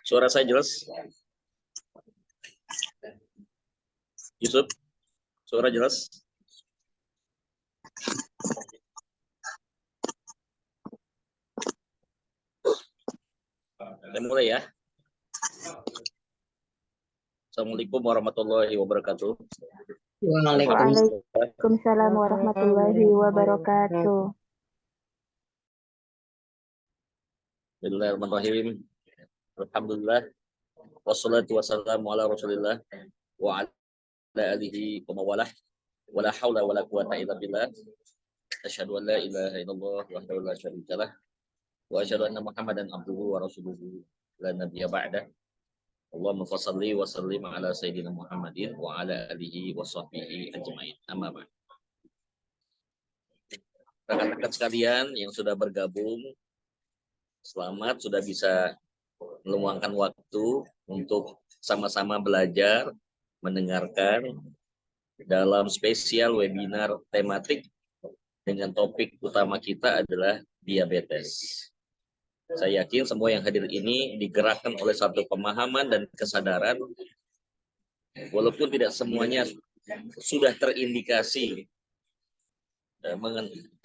Suara saya jelas? Yusuf, suara jelas? Kita mulai ya. Assalamualaikum warahmatullahi wabarakatuh. Waalaikumsalam warahmatullahi wabarakatuh. Bismillahirrahmanirrahim. Alhamdulillah. Wassalatu wassalamu ala Rasulillah wa ala alihi wa mawalah. Wala haula wala quwata illa billah. Asyhadu an la ilaha illallah wahdahu la syarika lah. Wa asyhadu anna Muhammadan abduhu wa rasuluhu la nabiyya ba'dah. Allahumma shalli wa sallim ala sayyidina Muhammadin wa ala alihi wa sahbihi ajmain. Amma ba'd. Rekan-rekan sekalian yang sudah bergabung, selamat sudah bisa meluangkan waktu untuk sama-sama belajar, mendengarkan dalam spesial webinar tematik dengan topik utama kita adalah diabetes. Saya yakin semua yang hadir ini digerakkan oleh satu pemahaman dan kesadaran, walaupun tidak semuanya sudah terindikasi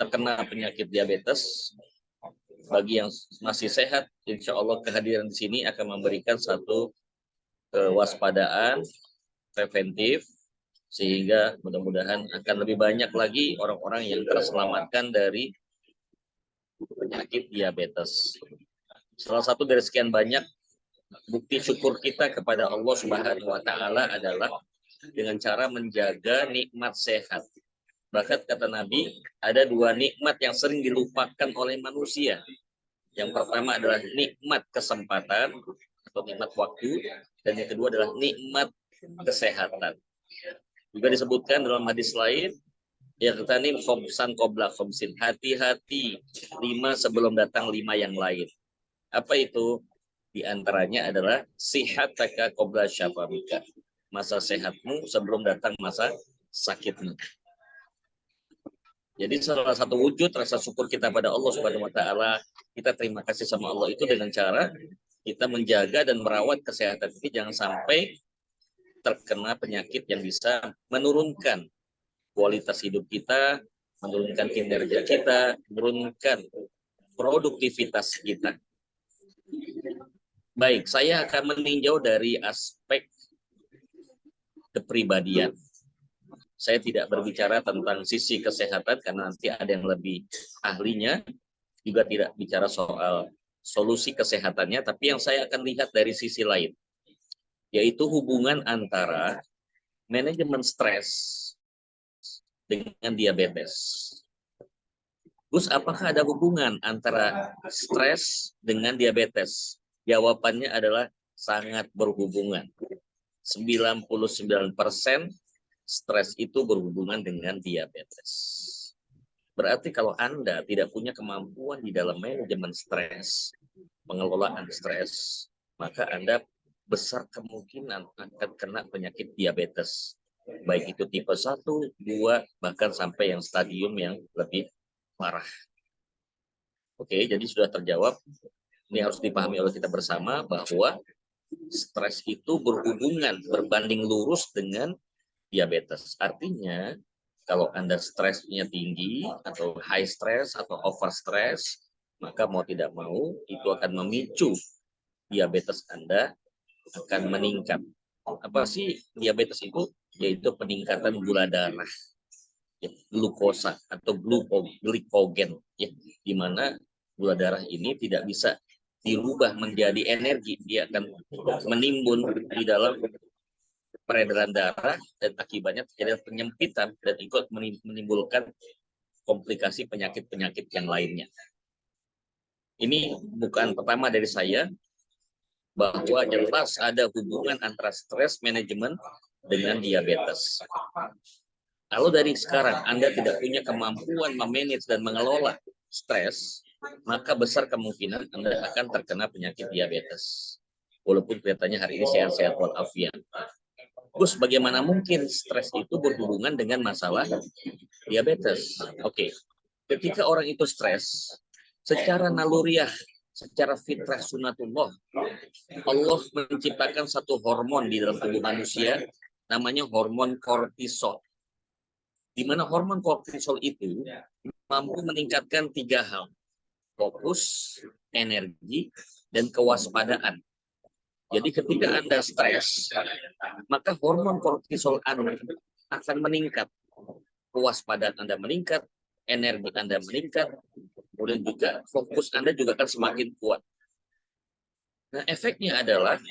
terkena penyakit diabetes. Bagi yang masih sehat, insya Allah kehadiran di sini akan memberikan satu kewaspadaan preventif, sehingga mudah-mudahan akan lebih banyak lagi orang-orang yang terselamatkan dari penyakit diabetes. Salah satu dari sekian banyak bukti syukur kita kepada Allah Subhanahu wa Ta'ala adalah dengan cara menjaga nikmat sehat. Bahkan kata Nabi, ada dua nikmat yang sering dilupakan oleh manusia. Yang pertama adalah nikmat kesempatan atau nikmat waktu, dan yang kedua adalah nikmat kesehatan. Juga disebutkan dalam hadis lain, yaqtanim khomsan qabla khomsin, hati-hati 5 sebelum datang 5 yang lain. Apa itu? Di antaranya adalah sihataka qabla syafamika, masa sehatmu sebelum datang masa sakitmu. Jadi salah satu wujud rasa syukur kita pada Allah Subhanahu wa Ta'ala, kita terima kasih sama Allah itu dengan cara kita menjaga dan merawat kesehatan kita, jangan sampai terkena penyakit yang bisa menurunkan kualitas hidup kita, menurunkan kinerja kita, menurunkan produktivitas kita. Baik, saya akan meninjau dari aspek kepribadian. Saya tidak berbicara tentang sisi kesehatan karena nanti ada yang lebih ahlinya, juga tidak bicara soal solusi kesehatannya, tapi yang saya akan lihat dari sisi lain, yaitu hubungan antara manajemen stres dengan diabetes. Gus, apakah ada hubungan antara stres dengan diabetes? Jawabannya adalah sangat berhubungan. 99% stres itu berhubungan dengan diabetes. Berarti kalau Anda tidak punya kemampuan di dalam manajemen stres, pengelolaan stres, maka Anda besar kemungkinan akan kena penyakit diabetes. Baik itu tipe 1, 2, bahkan sampai yang stadium yang lebih parah. Oke, jadi sudah terjawab. Ini harus dipahami oleh kita bersama bahwa stres itu berhubungan, berbanding lurus dengan diabetes. Artinya, kalau Anda stresnya tinggi, atau high stress, atau over stress, maka mau tidak mau, itu akan memicu diabetes Anda akan meningkat. Apa sih diabetes itu? Yaitu peningkatan gula darah, ya, glukosa atau glikogen, ya, di mana gula darah ini tidak bisa dirubah menjadi energi, dia akan menimbun di dalam peredaran darah dan akibatnya terjadi penyempitan dan ikut menimbulkan komplikasi penyakit-penyakit yang lainnya. Ini bukan pertama dari saya, bahwa jelas ada hubungan antara stres manajemen dengan diabetes. Kalau dari sekarang Anda tidak punya kemampuan memanage dan mengelola stres, maka besar kemungkinan Anda akan terkena penyakit diabetes. Walaupun kelihatannya hari ini sehat-sehat walafiat. Gus, bagaimana mungkin stres itu berhubungan dengan masalah diabetes? Oke, ketika orang itu stres, secara naluriah, secara fitrah sunatullah, Allah menciptakan satu hormon di dalam tubuh manusia, namanya hormon kortisol. Di mana hormon kortisol itu mampu meningkatkan 3 hal: fokus, energi, dan kewaspadaan. Jadi ketika Anda stres, maka hormon kortisol Anda akan meningkat. Kewaspadaan Anda meningkat, energi Anda meningkat, kemudian juga fokus Anda juga akan semakin kuat. Nah, efeknya adalah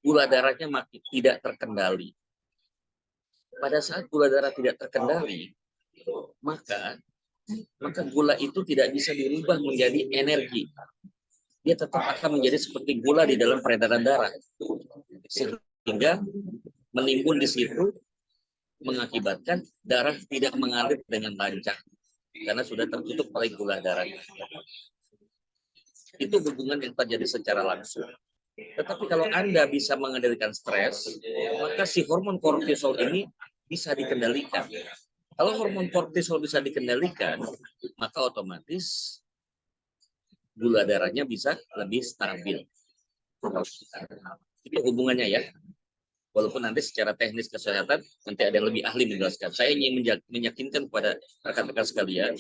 gula darahnya makin tidak terkendali. Pada saat gula darah tidak terkendali, maka gula itu tidak bisa dirubah menjadi energi. Dia tetap akan menjadi seperti gula di dalam peredaran darah. Sehingga menimbun di situ mengakibatkan darah tidak mengalir dengan lancar karena sudah tertutup oleh gula darah. Itu hubungan yang terjadi secara langsung. Tetapi kalau Anda bisa mengendalikan stres, maka si hormon kortisol ini bisa dikendalikan. Kalau hormon kortisol bisa dikendalikan, maka otomatis gula darahnya bisa lebih stabil. Itu hubungannya ya. Walaupun nanti secara teknis kesehatan nanti ada yang lebih ahli menjelaskan. Saya ingin meyakinkan kepada rekan-rekan sekalian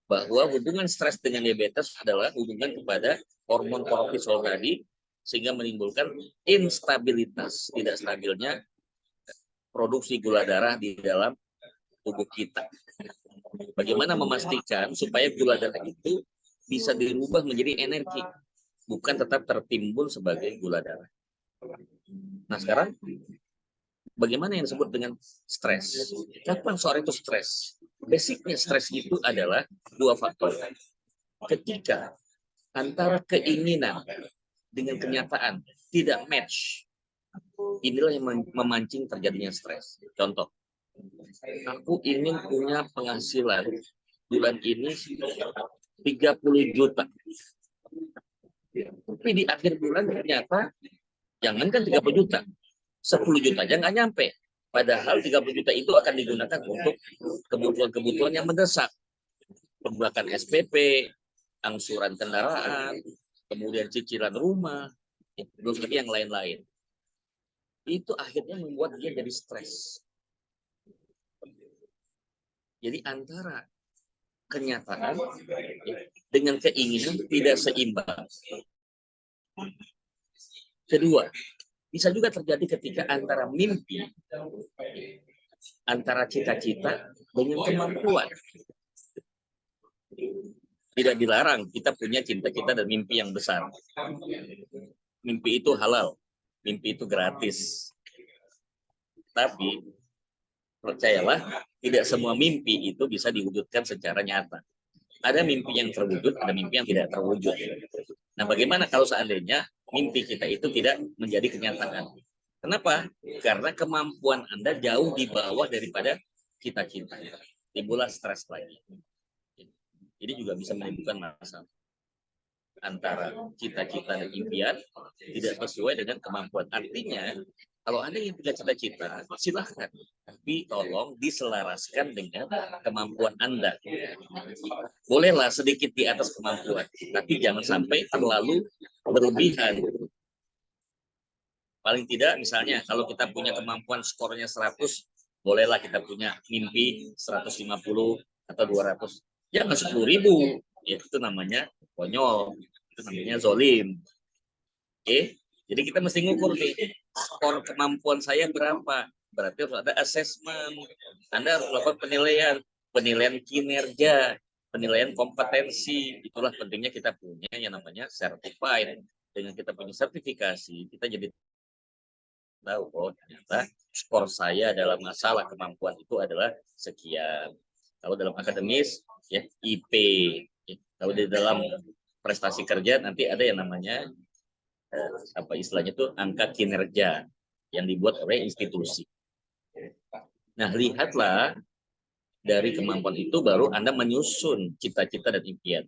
bahwa hubungan stres dengan diabetes adalah hubungan kepada hormon kortisol tadi, sehingga menimbulkan instabilitas, tidak stabilnya produksi gula darah di dalam tubuh kita. Bagaimana memastikan supaya gula darah itu bisa dirubah menjadi energi, bukan tetap tertimbun sebagai gula darah. Nah sekarang, bagaimana yang disebut dengan stres? Kapan seorang itu stres? Basicnya stres itu adalah 2 faktor. Ketika antara keinginan dengan kenyataan tidak match, inilah yang memancing terjadinya stres. Contoh, aku ingin punya penghasilan bulan ini 30 juta. Tapi di akhir bulan ternyata jangankan 30 juta, 10 juta aja nggak nyampe. Padahal 30 juta itu akan digunakan untuk kebutuhan-kebutuhan yang mendesak. Pembuatan SPP, angsuran kendaraan, kemudian cicilan rumah, belum lagi yang lain-lain. Itu akhirnya membuat dia jadi stres. Jadi antara kenyataan dengan keinginan tidak seimbang. Kedua, bisa juga terjadi ketika antara mimpi, antara cita-cita dengan kemampuan. Tidak dilarang kita punya cita-cita dan mimpi yang besar. Mimpi itu halal, mimpi itu gratis. Tapi percayalah, tidak semua mimpi itu bisa diwujudkan secara nyata. Ada mimpi yang terwujud, ada mimpi yang tidak terwujud. Nah, bagaimana kalau seandainya mimpi kita itu tidak menjadi kenyataan? Kenapa? Karena kemampuan Anda jauh di bawah daripada cita-cita. Timbullah stres lagi. Jadi juga bisa menimbulkan masalah antara cita-cita dan impian tidak sesuai dengan kemampuan. Artinya, kalau Anda ingin punya cita-cita, silahkan. Tapi tolong diselaraskan dengan kemampuan Anda. Bolehlah sedikit di atas kemampuan, tapi jangan sampai terlalu berlebihan. Paling tidak, misalnya, kalau kita punya kemampuan skornya 100, bolehlah kita punya mimpi 150 atau 200. Jangan 10.000. Ya, itu namanya konyol. Itu namanya zolim. Oke? Jadi kita mesti ngukur nih, skor kemampuan saya berapa. Berarti harus ada assessment. Anda harus melakukan penilaian kinerja, penilaian kompetensi. Itulah pentingnya kita punya yang namanya certified. Dengan kita punya sertifikasi, kita jadi tahu, oh ternyata skor saya dalam masalah kemampuan itu adalah sekian. Kalau dalam akademis, ya IP. Kalau di dalam prestasi kerja nanti ada yang namanya apa istilahnya itu angka kinerja yang dibuat oleh institusi. Nah, lihatlah dari kemampuan itu baru Anda menyusun cita-cita dan impian.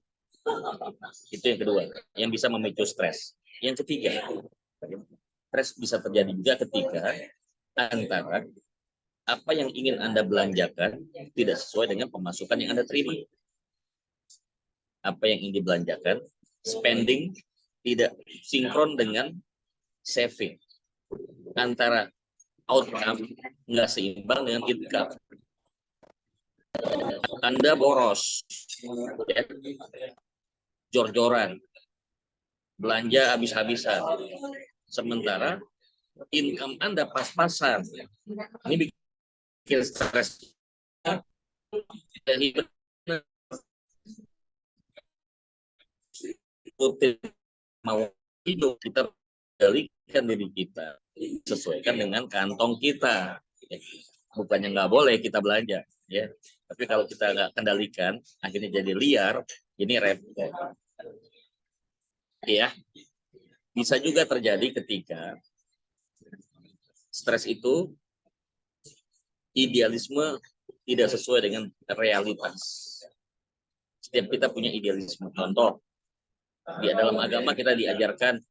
Itu yang kedua, yang bisa memicu stres. Yang ketiga, stres bisa terjadi juga ketika antara apa yang ingin Anda belanjakan tidak sesuai dengan pemasukan yang Anda terima. Apa yang ingin dibelanjakan, spending tidak sinkron dengan saving. Antara outcome nggak seimbang dengan income. Anda boros, ya, jor-joran, belanja habis-habisan. Sementara income Anda pas-pasan. Ini bikin stres. Mau hidup, kita kendalikan diri kita, sesuaikan dengan kantong kita. Bukannya nggak boleh kita belanja, ya. Tapi kalau kita nggak kendalikan, akhirnya jadi liar, ini repot. Ya, bisa juga terjadi ketika stres itu idealisme tidak sesuai dengan realitas. Setiap kita punya idealisme. Contoh, di dalam agama kita diajarkan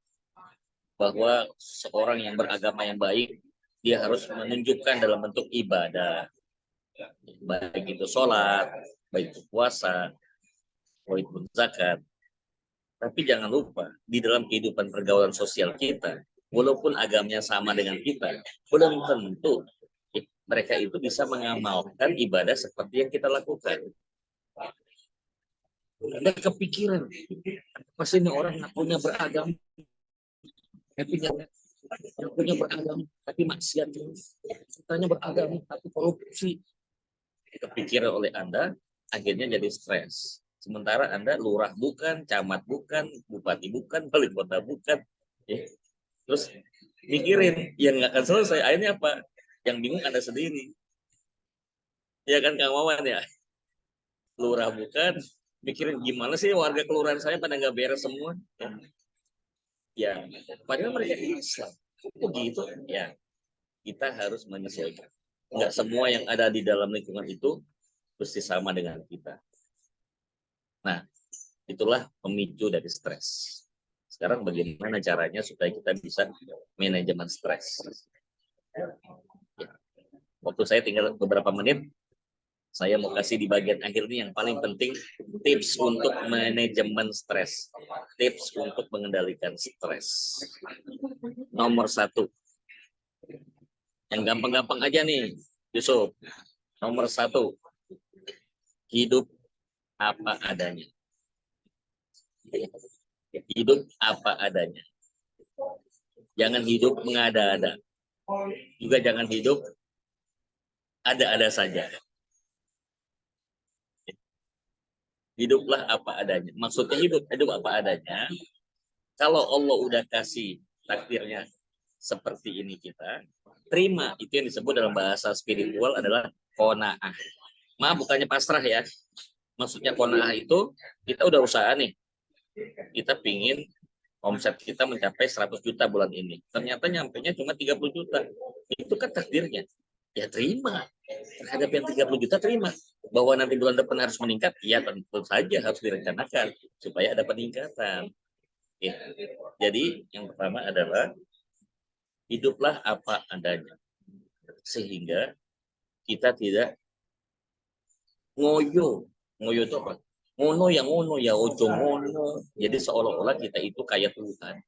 bahwa seorang yang beragama yang baik, dia harus menunjukkan dalam bentuk ibadah. Baik itu sholat, baik itu puasa, baik itu zakat. Tapi jangan lupa, di dalam kehidupan pergaulan sosial kita, walaupun agamanya sama dengan kita, belum tentu mereka itu bisa mengamalkan ibadah seperti yang kita lakukan. Anda kepikiran, pas ini orang ngakunya beragama, ngakunya beragama, tapi maksiat, katanya beragama, tapi korupsi. Kepikiran oleh Anda, akhirnya jadi stres. Sementara Anda lurah bukan, camat bukan, bupati bukan, wali kota bukan. Ya. Terus mikirin, yang nggak akan selesai. Akhirnya apa? Yang bingung Anda sendiri. Ya kan Kang Wawan ya? Lurah bukan, mikirin gimana sih warga kelurahan saya pada nggak beres semua. Ya, padahal mereka Islam. Kok gitu? Ya, kita harus menyesuaikan. Nggak semua yang ada di dalam lingkungan itu mesti sama dengan kita. Nah, itulah pemicu dari stres. Sekarang bagaimana caranya supaya kita bisa manajemen stres? Ya. Waktu saya tinggal beberapa menit, saya mau kasih di bagian akhir ini yang paling penting, tips untuk manajemen stres. Tips untuk mengendalikan stres. Nomor 1. Yang gampang-gampang aja nih, Yusuf. Nomor 1, hidup apa adanya. Hidup apa adanya. Jangan hidup mengada-ada. Juga jangan hidup ada-ada saja. Hiduplah apa adanya. Maksudnya hidup apa adanya. Kalau Allah udah kasih takdirnya seperti ini kita, terima. Itu yang disebut dalam bahasa spiritual adalah qanaah. Maaf, bukannya pasrah ya. Maksudnya qanaah itu, kita udah usaha nih. Kita pingin omset kita mencapai 100 juta bulan ini. Ternyata nyampainya cuma 30 juta. Itu kan takdirnya. Ya terima. Terhadap yang 30 juta terima. Bahwa nanti bulan depan harus meningkat, ya tentu saja harus direncanakan supaya ada peningkatan. Ya. Jadi yang pertama adalah hiduplah apa adanya. Sehingga kita tidak ngoyo. Ngoyo itu apa? Ngono ya ojo ngono. Jadi seolah-olah kita itu kayak Tuhan.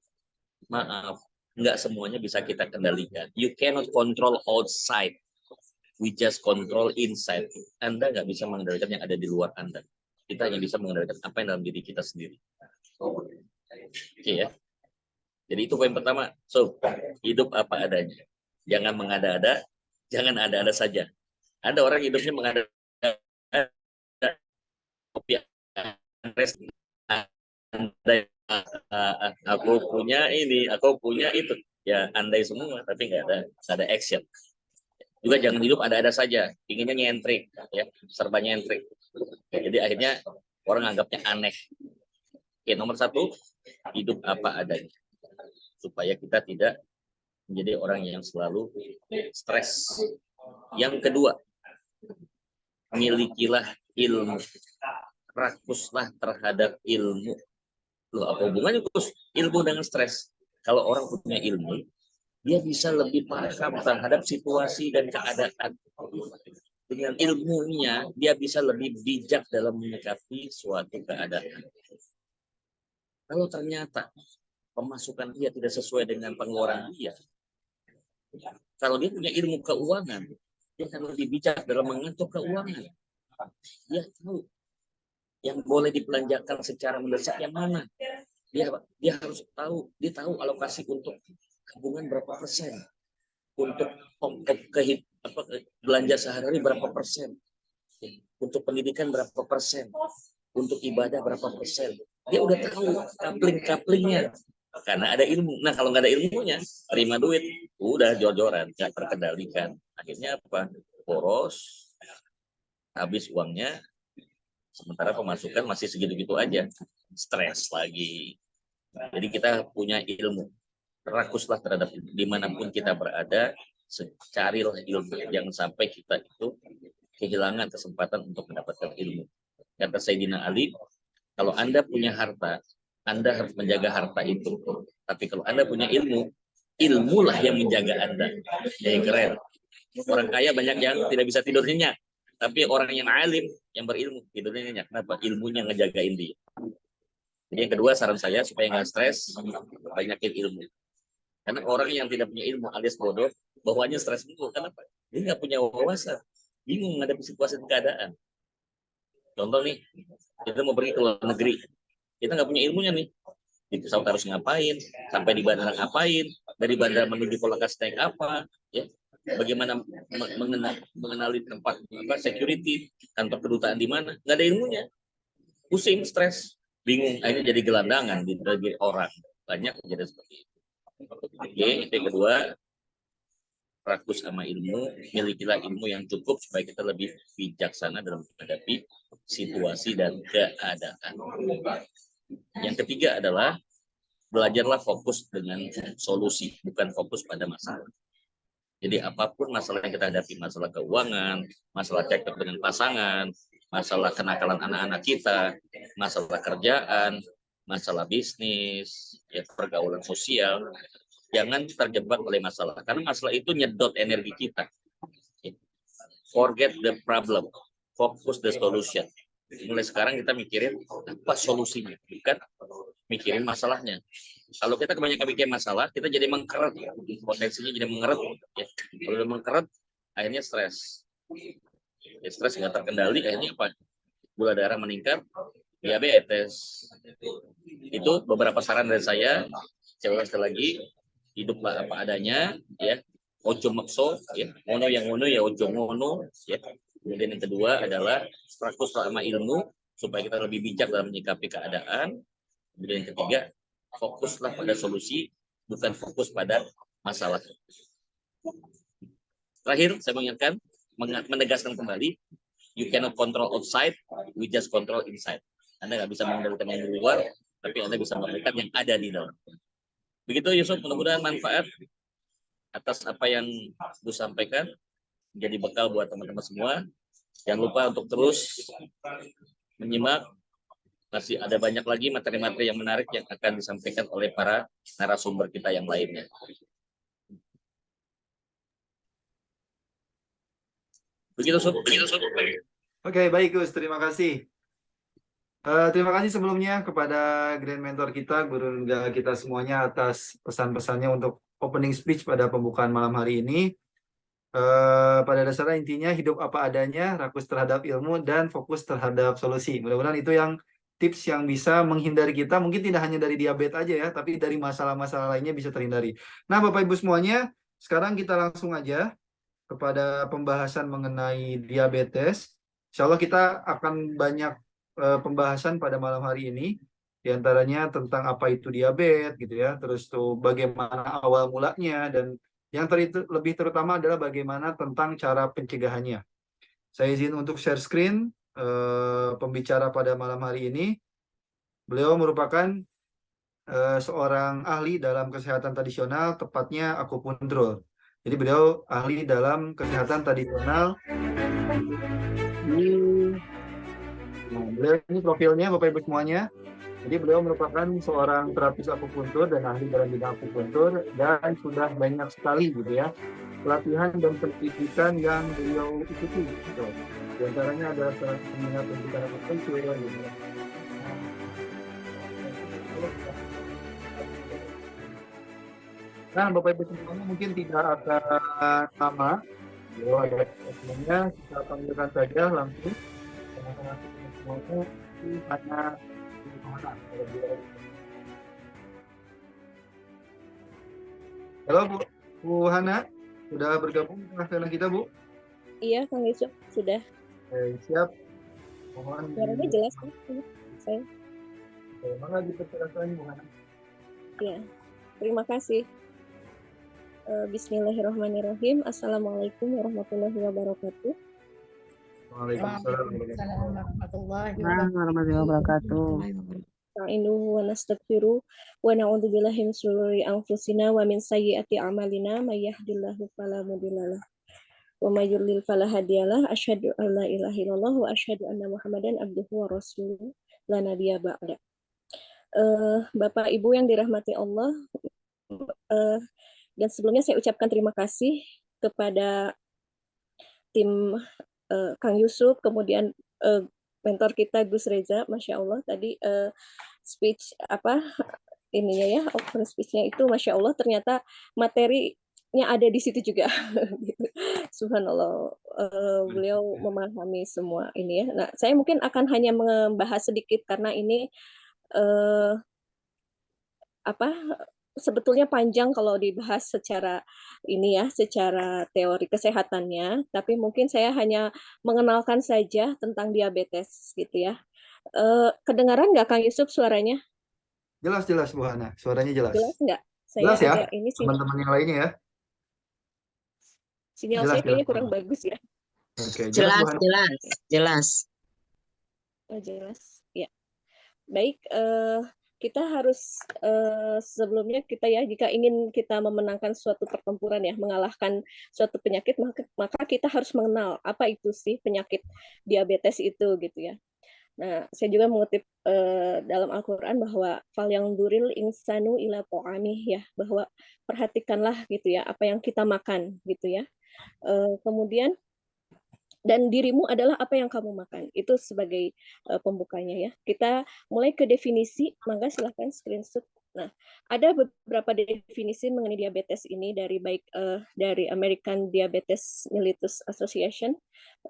Maaf, nggak semuanya bisa kita kendalikan. You cannot control outside. We just control inside. Anda nggak bisa mengendalikan yang ada di luar Anda. Kita hanya bisa mengendalikan apa yang dalam diri kita sendiri. Oke ya. Jadi itu poin pertama. So, hidup apa adanya. Jangan mengada-ada, jangan ada-ada saja. Ada orang hidupnya mengada-ada. Aku punya ini, aku punya itu. Ya, andai semua, tapi nggak ada action. Juga jangan hidup ada-ada saja, inginnya nyentrik, ya, serba nyentrik. Ya, jadi akhirnya orang anggapnya aneh. Oke, nomor 1, hidup apa adanya, supaya kita tidak menjadi orang yang selalu stres. Yang kedua, milikilah ilmu, rakuslah terhadap ilmu. Loh, apa hubungannya Gus ilmu dengan stres? Kalau orang punya ilmu, dia bisa lebih paham terhadap situasi dan keadaan. Dengan ilmunya, dia bisa lebih bijak dalam menyikapi suatu keadaan. Kalau ternyata pemasukan dia tidak sesuai dengan pengeluaran dia, kalau dia punya ilmu keuangan, dia akan lebih bijak dalam mengatur keuangan. Dia tahu yang boleh dibelanjakan secara mendesak yang mana. Dia harus tahu, dia tahu alokasi untuk tabungan berapa persen, untuk belanja sehari-hari berapa persen, untuk pendidikan berapa persen, untuk ibadah berapa persen. Dia udah tahu kapling-kaplingnya karena ada ilmu. Nah, kalau nggak ada ilmunya, terima duit, udah jor-joran, nggak terkendalikan. Akhirnya apa? Boros, habis uangnya, sementara pemasukan masih segitu-gitu aja, stres lagi. Jadi kita punya ilmu, rakuslah terhadap dimanapun kita berada, carilah ilmu, jangan sampai kita itu kehilangan kesempatan untuk mendapatkan ilmu. Kata Sayyidina Ali, kalau Anda punya harta, Anda harus menjaga harta itu. Tapi kalau Anda punya ilmu, ilmulah yang menjaga Anda. Jadi keren. Orang kaya banyak yang tidak bisa tidur nyenyak. Tapi orang yang alim, yang berilmu, tidurnya nyenyak. Kenapa? Ilmunya ngejagain dia. Jadi yang kedua, saran saya supaya nggak stres, banyakin ilmu. Karena orang yang tidak punya ilmu alias bodoh, bawaannya stres dulu. Kenapa? Dia nggak punya wawasan. Bingung menghadapi situasi dan keadaan. Contoh nih, kita mau pergi ke luar negeri. Kita nggak punya ilmunya nih. Di pesawat harus ngapain, sampai di bandara ngapain, dari bandara menuju ke lokasi naik apa, ya. Bagaimana mengenali tempat security, kantor kedutaan di mana, nggak ada ilmunya. Pusing, stres, bingung, akhirnya jadi gelandangan di orang. Banyak jadi seperti itu. Oke, itu yang kedua, rakus sama ilmu, milikilah ilmu yang cukup supaya kita lebih bijaksana dalam menghadapi situasi dan keadaan. Yang ketiga adalah belajarlah fokus dengan solusi, bukan fokus pada masalah. Jadi apapun masalah yang kita hadapi, masalah keuangan, masalah cekcok dengan pasangan, masalah kenakalan anak-anak kita, masalah kerjaan, masalah bisnis, ya, pergaulan sosial, jangan terjebak oleh masalah. Karena masalah itu nyedot energi kita. Forget the problem, focus the solution. Mulai sekarang kita mikirin apa solusinya, bukan mikirin masalahnya. Kalau kita kebanyakan mikirin masalah, kita jadi mengkeret, potensinya jadi mengeret. Ya. Kalau udah mengkeret, akhirnya stres. Ya, stres nggak terkendali, akhirnya apa? Gula darah meningkat, diabetes. Itu beberapa saran dari saya. Saya sekali lagi, hiduplah apa adanya, ya. Ojo makso, ya. Ngono yang ngono ya ojo ngono, ya. Kemudian yang kedua adalah fokus sama ilmu supaya kita lebih bijak dalam menyikapi keadaan. Kemudian yang ketiga, fokuslah pada solusi, bukan fokus pada masalah. Terakhir, saya mengingatkan, menegaskan kembali, you cannot control outside, we just control inside. Anda nggak bisa mengendalikan yang di luar, tapi Anda bisa mengendalikan yang ada di dalam. Begitu Yusuf, mudah-mudahan manfaat atas apa yang aku sampaikan, menjadi bekal buat teman-teman semua. Jangan lupa untuk terus menyimak, masih ada banyak lagi materi-materi yang menarik yang akan disampaikan oleh para narasumber kita yang lainnya. Begitu, Sob. Oke, baik Gus, terima kasih. Terima kasih sebelumnya kepada Grand Mentor kita, guru negara kita semuanya atas pesan-pesannya untuk opening speech pada pembukaan malam hari ini. Pada dasarnya intinya hidup apa adanya, rakus terhadap ilmu, dan fokus terhadap solusi. Mudah-mudahan itu yang tips yang bisa menghindari kita, mungkin tidak hanya dari diabetes aja ya, tapi dari masalah-masalah lainnya bisa terhindari. Nah, Bapak Ibu semuanya, sekarang kita langsung aja kepada pembahasan mengenai diabetes. Insya Allah kita akan banyak pembahasan pada malam hari ini, diantaranya tentang apa itu diabetes, gitu ya, terus tuh bagaimana awal mulanya, dan yang lebih terutama adalah bagaimana tentang cara pencegahannya. Saya izin untuk share screen pembicara pada malam hari ini. Beliau merupakan seorang ahli dalam kesehatan tradisional, tepatnya akupuntur. Jadi beliau ahli dalam kesehatan tradisional. Nah, beliau ini profilnya Bapak Ibu semuanya. Jadi beliau merupakan seorang terapis akupuntur dan ahli dalam bidang akupuntur dan sudah banyak sekali gitu ya pelatihan dan pendidikan yang beliau ikuti gitu. Di antaranya adalah seminar pendidikan akupuntur gitu. Nah, Bapak Ibu semuanya mungkin tidak akan lama. Beliau ada semuanya, kita panggilkan saja langsung. Teman-teman semuanya hanya halo Bu, Bu Hana, sudah bergabung di tengah kita Bu? Iya, Kang Yusuf sudah. Siap. Mohon Suaranya jelas kan? Saya. Maka dipersilakan Bu Hana. Ya, terima kasih. Bismillahirrahmanirrahim. Assalamualaikum warahmatullahi wabarakatuh. Waalaikumsalam warahmatullahi wabarakatuh. Nasta'inuhu wa nastaghfiruh wa na'udzu billahi min syururi anfusina wa min sayyiati a'malina may yahdihillahu fala mudhillalah wa may yudlil fala hadiyalah. Asyhadu an la ilaha illallah wa asyhadu anna Muhammadan abduhu wa rasuluh la nabiyya ba'da. Bapak Ibu yang dirahmati Allah, dan sebelumnya saya ucapkan terima kasih kepada tim Kang Yusuf, kemudian mentor kita Gus Reza, Masya Allah tadi speech ininya ya, open speech-nya itu Masya Allah ternyata materinya ada di situ juga. Gitu. Subhanallah, beliau memahami semua ini ya. Nah, saya mungkin akan hanya membahas sedikit karena ini sebetulnya panjang kalau dibahas secara ini ya, secara teori kesehatannya, tapi mungkin saya hanya mengenalkan saja tentang diabetes gitu ya. Kedengaran nggak Kang Yusuf suaranya? Jelas Bu Hana, suaranya jelas. Jelas nggak? Saya Jelas ya, agak ini teman-teman yang lainnya ya. Sinyal Jelas, saya kayaknya jelas. kurang bagus ya. Oke, jelas Bu Hana. jelas. Oh, jelas. Ya. Baik, kita harus sebelumnya kita ya, jika ingin kita memenangkan suatu pertempuran ya, mengalahkan suatu penyakit, maka kita harus mengenal apa itu sih penyakit diabetes itu gitu ya. Nah, saya juga mengutip dalam Al-Quran bahwa fal yang duril insanu ila ta'amih ya, bahwa perhatikanlah gitu ya apa yang kita makan gitu ya. Kemudian dan dirimu adalah apa yang kamu makan. Itu sebagai pembukanya ya. Kita mulai ke definisi, maka silahkan screenshot. Nah, ada beberapa definisi mengenai diabetes ini dari baik dari American Diabetes Mellitus Association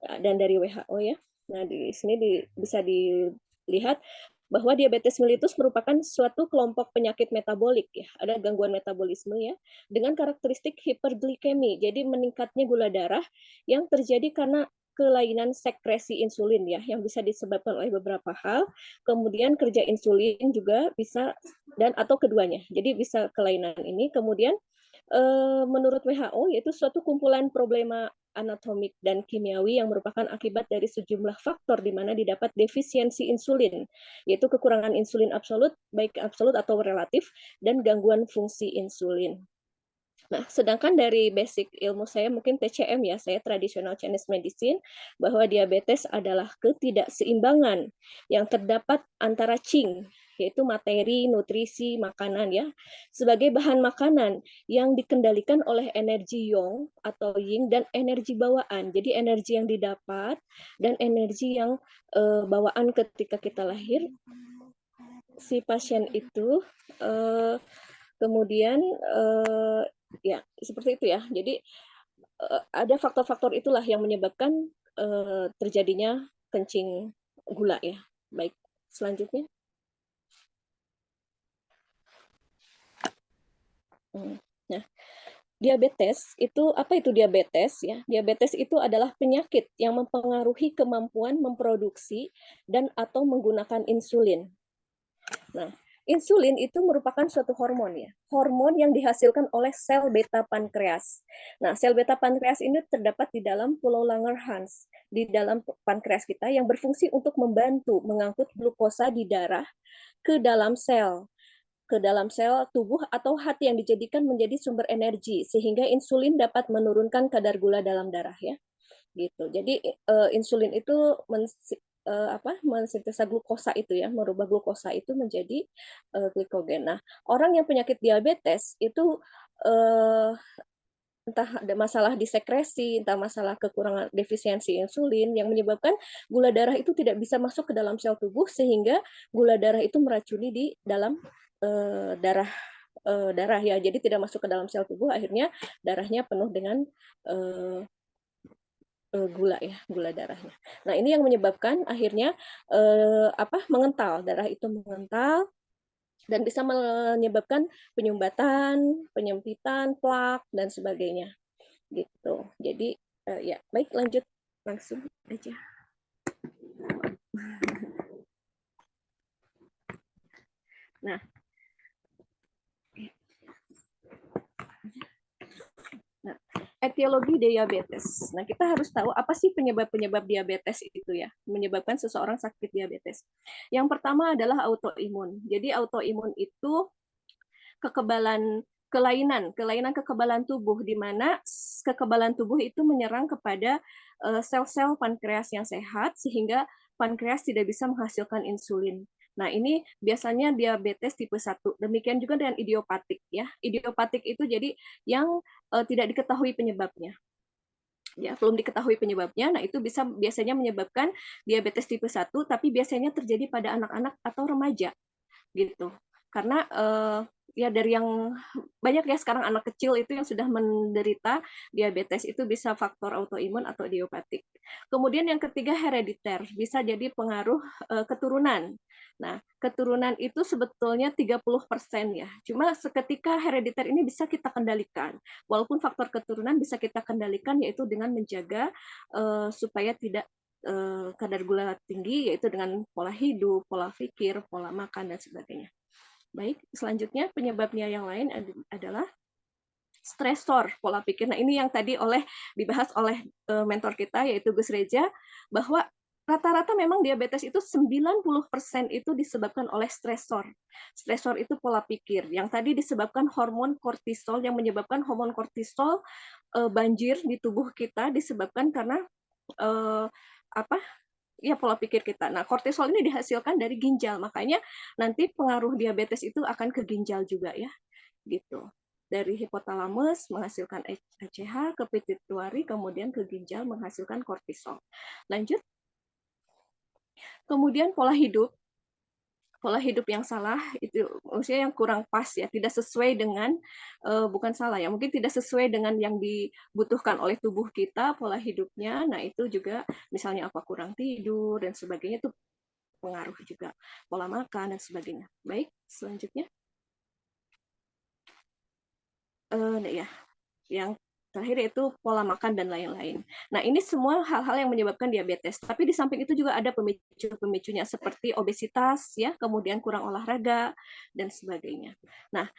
dan dari WHO ya. Nah, di sini bisa dilihat bahwa diabetes mellitus merupakan suatu kelompok penyakit metabolik ya, ada gangguan metabolisme ya, dengan karakteristik hiperglikemi, jadi meningkatnya gula darah yang terjadi karena kelainan sekresi insulin ya, yang bisa disebabkan oleh beberapa hal, kemudian kerja insulin juga bisa dan atau keduanya, jadi bisa kelainan ini, kemudian menurut WHO yaitu suatu kumpulan problema anatomik dan kimiawi yang merupakan akibat dari sejumlah faktor di mana didapat defisiensi insulin, yaitu kekurangan insulin absolut, baik absolut atau relatif, dan gangguan fungsi insulin. Nah, sedangkan dari basic ilmu saya mungkin TCM ya, saya tradisional Chinese medicine, bahwa diabetes adalah ketidakseimbangan yang terdapat antara Qing, yaitu materi, nutrisi, makanan ya, sebagai bahan makanan yang dikendalikan oleh energi Yang atau Yin dan energi bawaan. Jadi energi yang didapat dan energi yang bawaan ketika kita lahir, si pasien itu kemudian ya seperti itu ya. Jadi ada faktor-faktor itulah yang menyebabkan terjadinya kencing gula ya. Baik, selanjutnya. Nah, diabetes itu apa itu diabetes ya? Diabetes itu adalah penyakit yang mempengaruhi kemampuan memproduksi dan atau menggunakan insulin. Nah, insulin itu merupakan suatu hormon ya, hormon yang dihasilkan oleh sel beta pankreas. Nah, sel beta pankreas ini terdapat di dalam pulau Langerhans, di dalam pankreas kita yang berfungsi untuk membantu mengangkut glukosa di darah ke dalam sel tubuh atau hati yang dijadikan menjadi sumber energi sehingga insulin dapat menurunkan kadar gula dalam darah ya. Gitu. Jadi insulin itu mensintesa glukosa itu ya, merubah glukosa itu menjadi glikogen. Nah, orang yang penyakit diabetes itu entah ada masalah di sekresi, entah masalah kekurangan defisiensi insulin yang menyebabkan gula darah itu tidak bisa masuk ke dalam sel tubuh sehingga gula darah itu meracuni di dalam darah ya. Jadi tidak masuk ke dalam sel tubuh, akhirnya darahnya penuh dengan gula darahnya. Nah, ini yang menyebabkan akhirnya mengental, darah itu mengental dan bisa menyebabkan penyumbatan, penyempitan, plak dan sebagainya. Gitu. Jadi ya, baik, lanjut langsung aja. Nah, etiologi diabetes. Nah, kita harus tahu apa sih penyebab-penyebab diabetes itu ya, menyebabkan seseorang sakit diabetes. Yang pertama adalah autoimun. Jadi autoimun itu kelainan kekebalan tubuh, di mana kekebalan tubuh itu menyerang kepada sel-sel pankreas yang sehat sehingga pankreas tidak bisa menghasilkan insulin. Nah, ini biasanya diabetes tipe 1. Demikian juga dengan idiopatik ya. Idiopatik itu jadi yang tidak diketahui penyebabnya. Ya, belum diketahui penyebabnya. Nah, itu biasanya menyebabkan diabetes tipe 1, tapi biasanya terjadi pada anak-anak atau remaja gitu. Karena ya dari yang banyak ya sekarang anak kecil itu yang sudah menderita diabetes itu bisa faktor autoimun atau idiopatik. Kemudian yang ketiga herediter, bisa jadi pengaruh keturunan. Nah, keturunan itu sebetulnya 30% ya. Cuma seketika herediter ini bisa kita kendalikan. Walaupun faktor keturunan bisa kita kendalikan yaitu dengan menjaga supaya tidak kadar gula tinggi, yaitu dengan pola hidup, pola pikir, pola makan, dan sebagainya. Baik, selanjutnya penyebabnya yang lain adalah stresor pola pikir. Nah, ini yang tadi dibahas oleh mentor kita, yaitu Gus Reza, bahwa rata-rata memang diabetes itu 90% itu disebabkan oleh stresor. Stresor itu pola pikir. Yang tadi disebabkan hormon kortisol, yang menyebabkan hormon kortisol banjir di tubuh kita disebabkan karena pola pikir kita. Nah, kortisol ini dihasilkan dari ginjal, makanya nanti pengaruh diabetes itu akan ke ginjal juga ya, gitu. Dari hipotalamus menghasilkan ACH, ke pituitari, kemudian ke ginjal menghasilkan kortisol. Lanjut. Kemudian pola hidup yang salah itu maksudnya yang kurang pas ya, tidak sesuai dengan bukan salah ya, mungkin tidak sesuai dengan yang dibutuhkan oleh tubuh kita pola hidupnya. Nah, itu juga misalnya kurang tidur dan sebagainya, itu pengaruh juga pola makan dan sebagainya. Baik, selanjutnya ya, yang terakhir yaitu pola makan dan lain-lain. Nah, ini semua hal-hal yang menyebabkan diabetes. Tapi di samping itu juga ada pemicu-pemicunya seperti obesitas, ya, kemudian kurang olahraga dan sebagainya. Nah,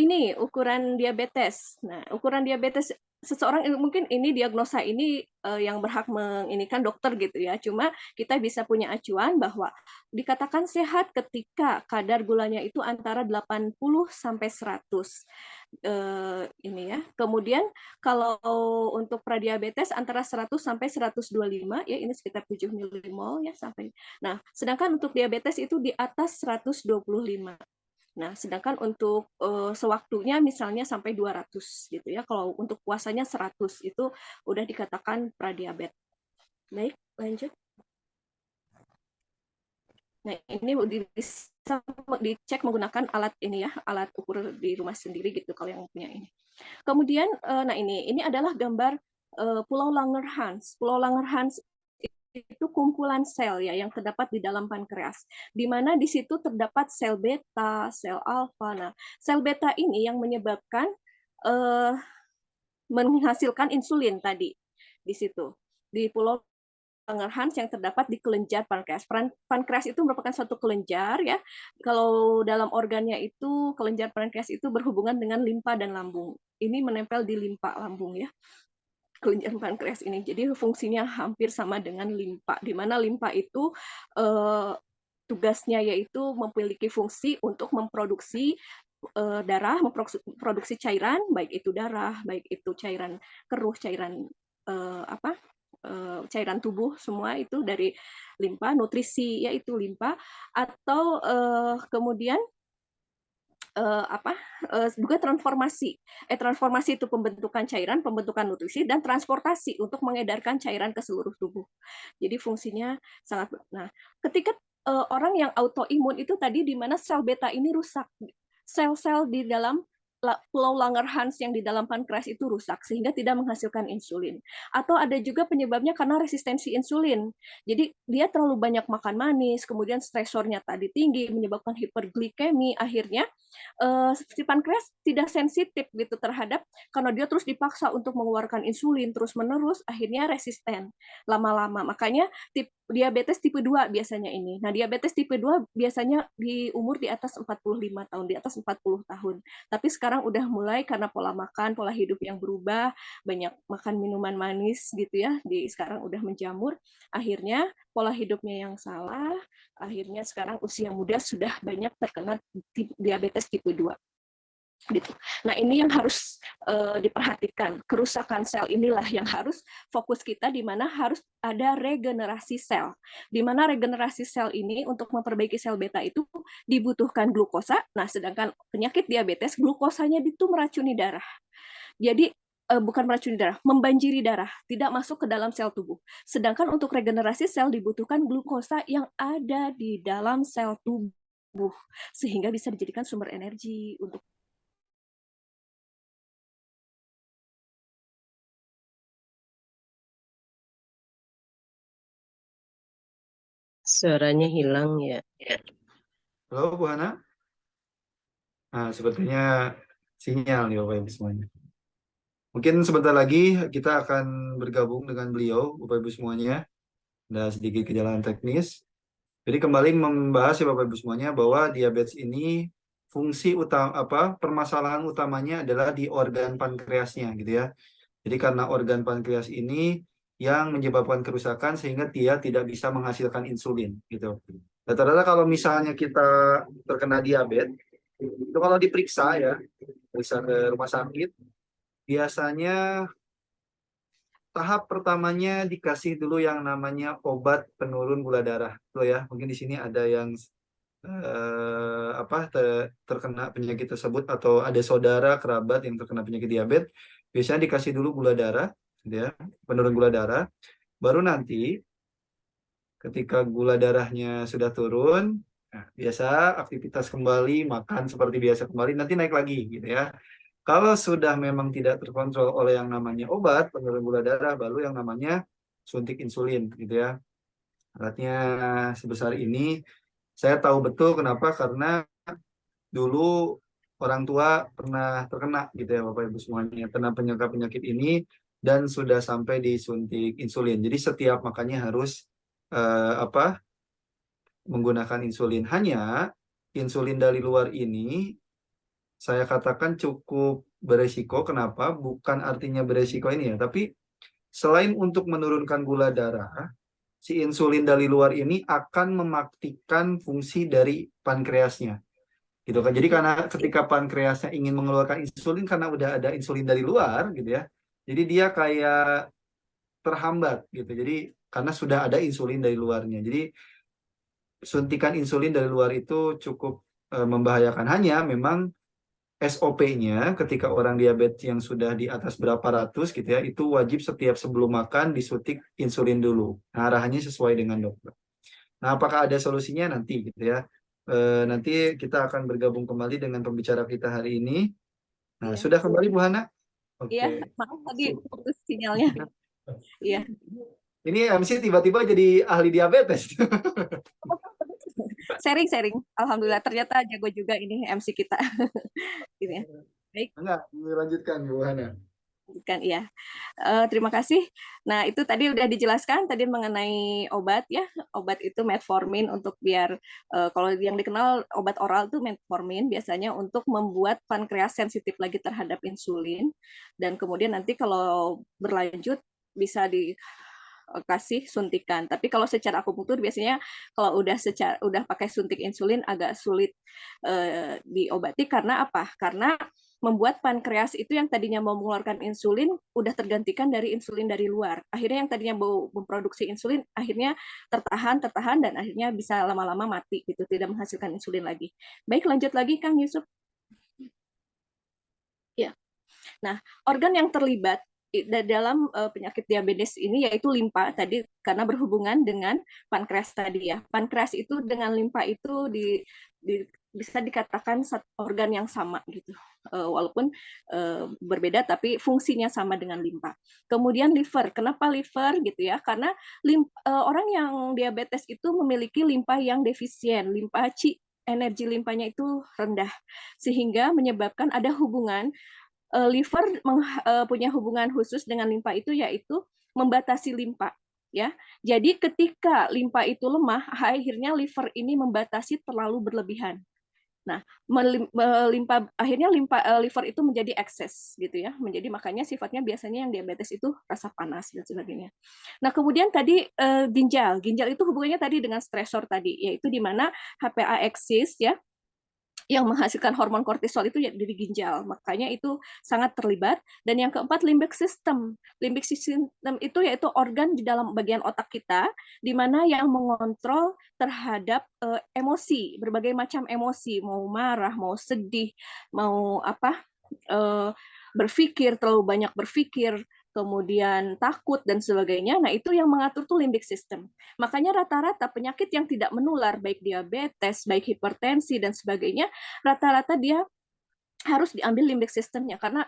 ini ukuran diabetes. Nah, ukuran diabetes seseorang mungkin ini diagnosa ini yang berhak menginikan dokter gitu ya. Cuma kita bisa punya acuan bahwa dikatakan sehat ketika kadar gulanya itu antara 80 sampai 100. Ini ya. Kemudian kalau untuk pradiabetes antara 100 sampai 125 ya, ini sekitar 7 milimol ya sampai. Nah, sedangkan untuk diabetes itu di atas 125. Nah, sedangkan untuk sewaktunya misalnya sampai 200 gitu ya. Kalau untuk puasanya 100 itu udah dikatakan pradiabetes. Baik, lanjut. Nah, ini bisa dicek menggunakan alat ini ya, alat ukur di rumah sendiri gitu kalau yang punya ini. Kemudian nah ini adalah gambar Pulau Langerhans. Pulau Langerhans itu kumpulan sel ya yang terdapat di dalam pankreas, di mana di situ terdapat sel beta, sel alfa. Nah, sel beta ini yang menyebabkan menghasilkan insulin tadi di situ di Pulau Langerhans yang terdapat di kelenjar pankreas. Pankreas itu merupakan suatu kelenjar ya. Kalau dalam organnya itu kelenjar pankreas itu berhubungan dengan limpa dan lambung. Ini menempel di limpa lambung ya. Kelenjar pankreas ini. Jadi fungsinya hampir sama dengan limpa, di mana limpa itu tugasnya yaitu memiliki fungsi untuk memproduksi darah, memproduksi cairan, baik itu darah, baik itu cairan keruh, cairan cairan tubuh semua itu dari limpa, nutrisi yaitu limpa, atau kemudian juga transformasi itu pembentukan cairan, pembentukan nutrisi, dan transportasi untuk mengedarkan cairan ke seluruh tubuh. Jadi fungsinya sangat. Nah, ketika orang yang autoimun itu tadi di mana sel beta ini rusak, sel-sel di dalam pulau Langerhans yang di dalam pankreas itu rusak sehingga tidak menghasilkan insulin. Atau ada juga penyebabnya karena resistensi insulin. Jadi dia terlalu banyak makan manis, kemudian stresornya tadi tinggi menyebabkan hiperglikemi, akhirnya si pankreas tidak sensitif gitu terhadap, karena dia terus dipaksa untuk mengeluarkan insulin terus-menerus, akhirnya resisten lama-lama. Makanya diabetes tipe 2 biasanya ini. Nah, diabetes tipe 2 biasanya di umur di atas 45 tahun, di atas 40 tahun. Tapi sekarang udah mulai karena pola makan, pola hidup yang berubah, banyak makan minuman manis gitu ya, sekarang udah menjamur, akhirnya pola hidupnya yang salah, akhirnya sekarang usia muda sudah banyak terkena diabetes tipe 2. Gitu. Nah, ini yang harus diperhatikan. Kerusakan sel inilah yang harus fokus kita, di mana harus ada regenerasi sel. Di mana regenerasi sel ini untuk memperbaiki sel beta itu dibutuhkan glukosa. Nah, sedangkan penyakit diabetes glukosanya itu meracuni darah. Jadi bukan meracuni darah, membanjiri darah, tidak masuk ke dalam sel tubuh. Sedangkan untuk regenerasi sel dibutuhkan glukosa yang ada di dalam sel tubuh sehingga bisa dijadikan sumber energi untuk Suaranya hilang ya. Halo Bu Hana. Nah, sepertinya sinyal nih Bapak Ibu semuanya. Mungkin sebentar lagi kita akan bergabung dengan beliau, Bapak Ibu semuanya. Ada sedikit kejalanan teknis. Jadi kembali membahas ya Bapak Ibu semuanya bahwa diabetes ini fungsi utama permasalahan utamanya adalah di organ pankreasnya gitu ya. Jadi karena organ pankreas ini yang menyebabkan kerusakan sehingga dia tidak bisa menghasilkan insulin gitu. Rata-rata kalau misalnya kita terkena diabetes, itu kalau diperiksa ya, periksa ke rumah sakit, biasanya tahap pertamanya dikasih dulu yang namanya obat penurun gula darah. Tuh ya, mungkin di sini ada yang terkena penyakit tersebut atau ada saudara kerabat yang terkena penyakit diabetes, biasanya dikasih dulu gula darah, gitu ya, penurun gula darah. Baru nanti ketika gula darahnya sudah turun, nah, biasa aktivitas kembali, makan seperti biasa kembali, nanti naik lagi, gitu ya. Kalau sudah memang tidak terkontrol oleh yang namanya obat penurun gula darah, baru yang namanya suntik insulin, gitu ya. Alatnya sebesar ini, saya tahu betul kenapa, karena dulu orang tua pernah terkena gitu ya Bapak Ibu semuanya, kena penyakit ini dan sudah sampai disuntik insulin. Jadi setiap makannya harus menggunakan insulin. Hanya insulin dari luar ini saya katakan cukup beresiko. Kenapa? Bukan artinya beresiko ini ya, tapi selain untuk menurunkan gula darah, si insulin dari luar ini akan mematikan fungsi dari pankreasnya. Gitu kan. Jadi karena ketika pankreasnya ingin mengeluarkan insulin karena udah ada insulin dari luar gitu ya. Jadi dia kayak terhambat gitu. Jadi karena sudah ada insulin dari luarnya. Jadi suntikan insulin dari luar itu cukup membahayakan. Hanya memang SOP-nya ketika orang diabetes yang sudah di atas berapa ratus gitu ya, itu wajib setiap sebelum makan disuntik insulin dulu. Nah, arahannya sesuai dengan dokter. Nah, apakah ada solusinya nanti gitu ya? Nanti kita akan bergabung kembali dengan pembicara kita hari ini. Nah, Iya. sudah kembali Bu Hana? Iya, Oke. maaf tadi putus sinyalnya. Iya. Ini MC tiba-tiba jadi ahli diabetes. Sharing-sharing. Alhamdulillah ternyata jago juga ini MC kita. Gitu ya. Baik, Enggak, dilanjutkan Bu Hana. kan iya. Terima kasih. Nah, itu tadi udah dijelaskan tadi mengenai obat ya. Obat itu metformin untuk biar kalau yang dikenal obat oral itu metformin biasanya untuk membuat pankreas sensitif lagi terhadap insulin, dan kemudian nanti kalau berlanjut bisa dikasih suntikan. Tapi kalau secara akupunktur biasanya kalau udah pakai suntik insulin agak sulit diobati. Karena apa? Karena membuat pankreas itu yang tadinya mau mengeluarkan insulin udah tergantikan dari insulin dari luar. Akhirnya yang tadinya mau memproduksi insulin akhirnya tertahan dan akhirnya bisa lama-lama mati gitu, tidak menghasilkan insulin lagi. Baik, lanjut lagi Kang Yusuf. Ya. Nah, organ yang terlibat dalam penyakit diabetes ini yaitu limpa tadi karena berhubungan dengan pankreas tadi ya. Pankreas itu dengan limpa itu bisa dikatakan organ yang sama gitu. Walaupun berbeda tapi fungsinya sama dengan limpa. Kemudian liver. Kenapa liver gitu ya? Karena orang yang diabetes itu memiliki limpa yang defisien, energi limpanya itu rendah sehingga menyebabkan ada hubungan liver punya hubungan khusus dengan limpa itu yaitu membatasi limpa ya. Jadi ketika limpa itu lemah, akhirnya liver ini membatasi terlalu berlebihan. Nah, akhirnya liver itu menjadi ekses gitu ya. Makanya sifatnya biasanya yang diabetes itu rasa panas dan sebagainya. Nah, kemudian tadi ginjal. Ginjal itu hubungannya tadi dengan stresor tadi, yaitu di mana HPA eksis ya, yang menghasilkan hormon kortisol itu dari ginjal. Makanya itu sangat terlibat. Dan yang keempat, limbic system. Limbic system itu yaitu organ di dalam bagian otak kita, di mana yang mengontrol terhadap emosi, berbagai macam emosi, mau marah, mau sedih, mau berpikir, terlalu banyak berpikir, kemudian takut dan sebagainya. Nah, itu yang mengatur tuh limbic system. Makanya rata-rata penyakit yang tidak menular, baik diabetes, baik hipertensi dan sebagainya, rata-rata dia harus diambil limbic systemnya karena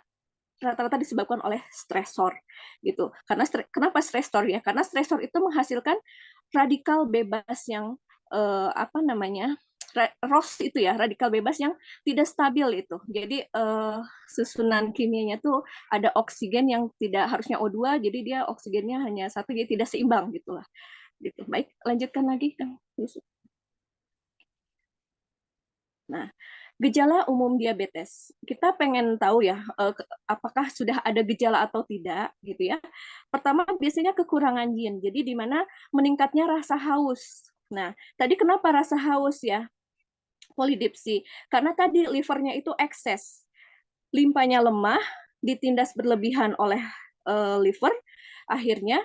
rata-rata disebabkan oleh stresor gitu. Karena kenapa stresor ya? Karena stresor itu menghasilkan radikal bebas yang ROS itu ya, radikal bebas yang tidak stabil itu. Jadi susunan kimianya tuh ada oksigen yang tidak harusnya O2, jadi dia oksigennya hanya satu, jadi tidak seimbang gitulah. Gitu. Baik, lanjutkan lagi Kang Yusuf. Nah, gejala umum diabetes. Kita pengen tahu ya, apakah sudah ada gejala atau tidak, gitu ya. Pertama, biasanya kekurangan yin. Jadi di mana meningkatnya rasa haus. Nah, tadi kenapa rasa haus ya? Polidipsi. Karena tadi livernya itu ekses. Limpanya lemah, ditindas berlebihan oleh liver, akhirnya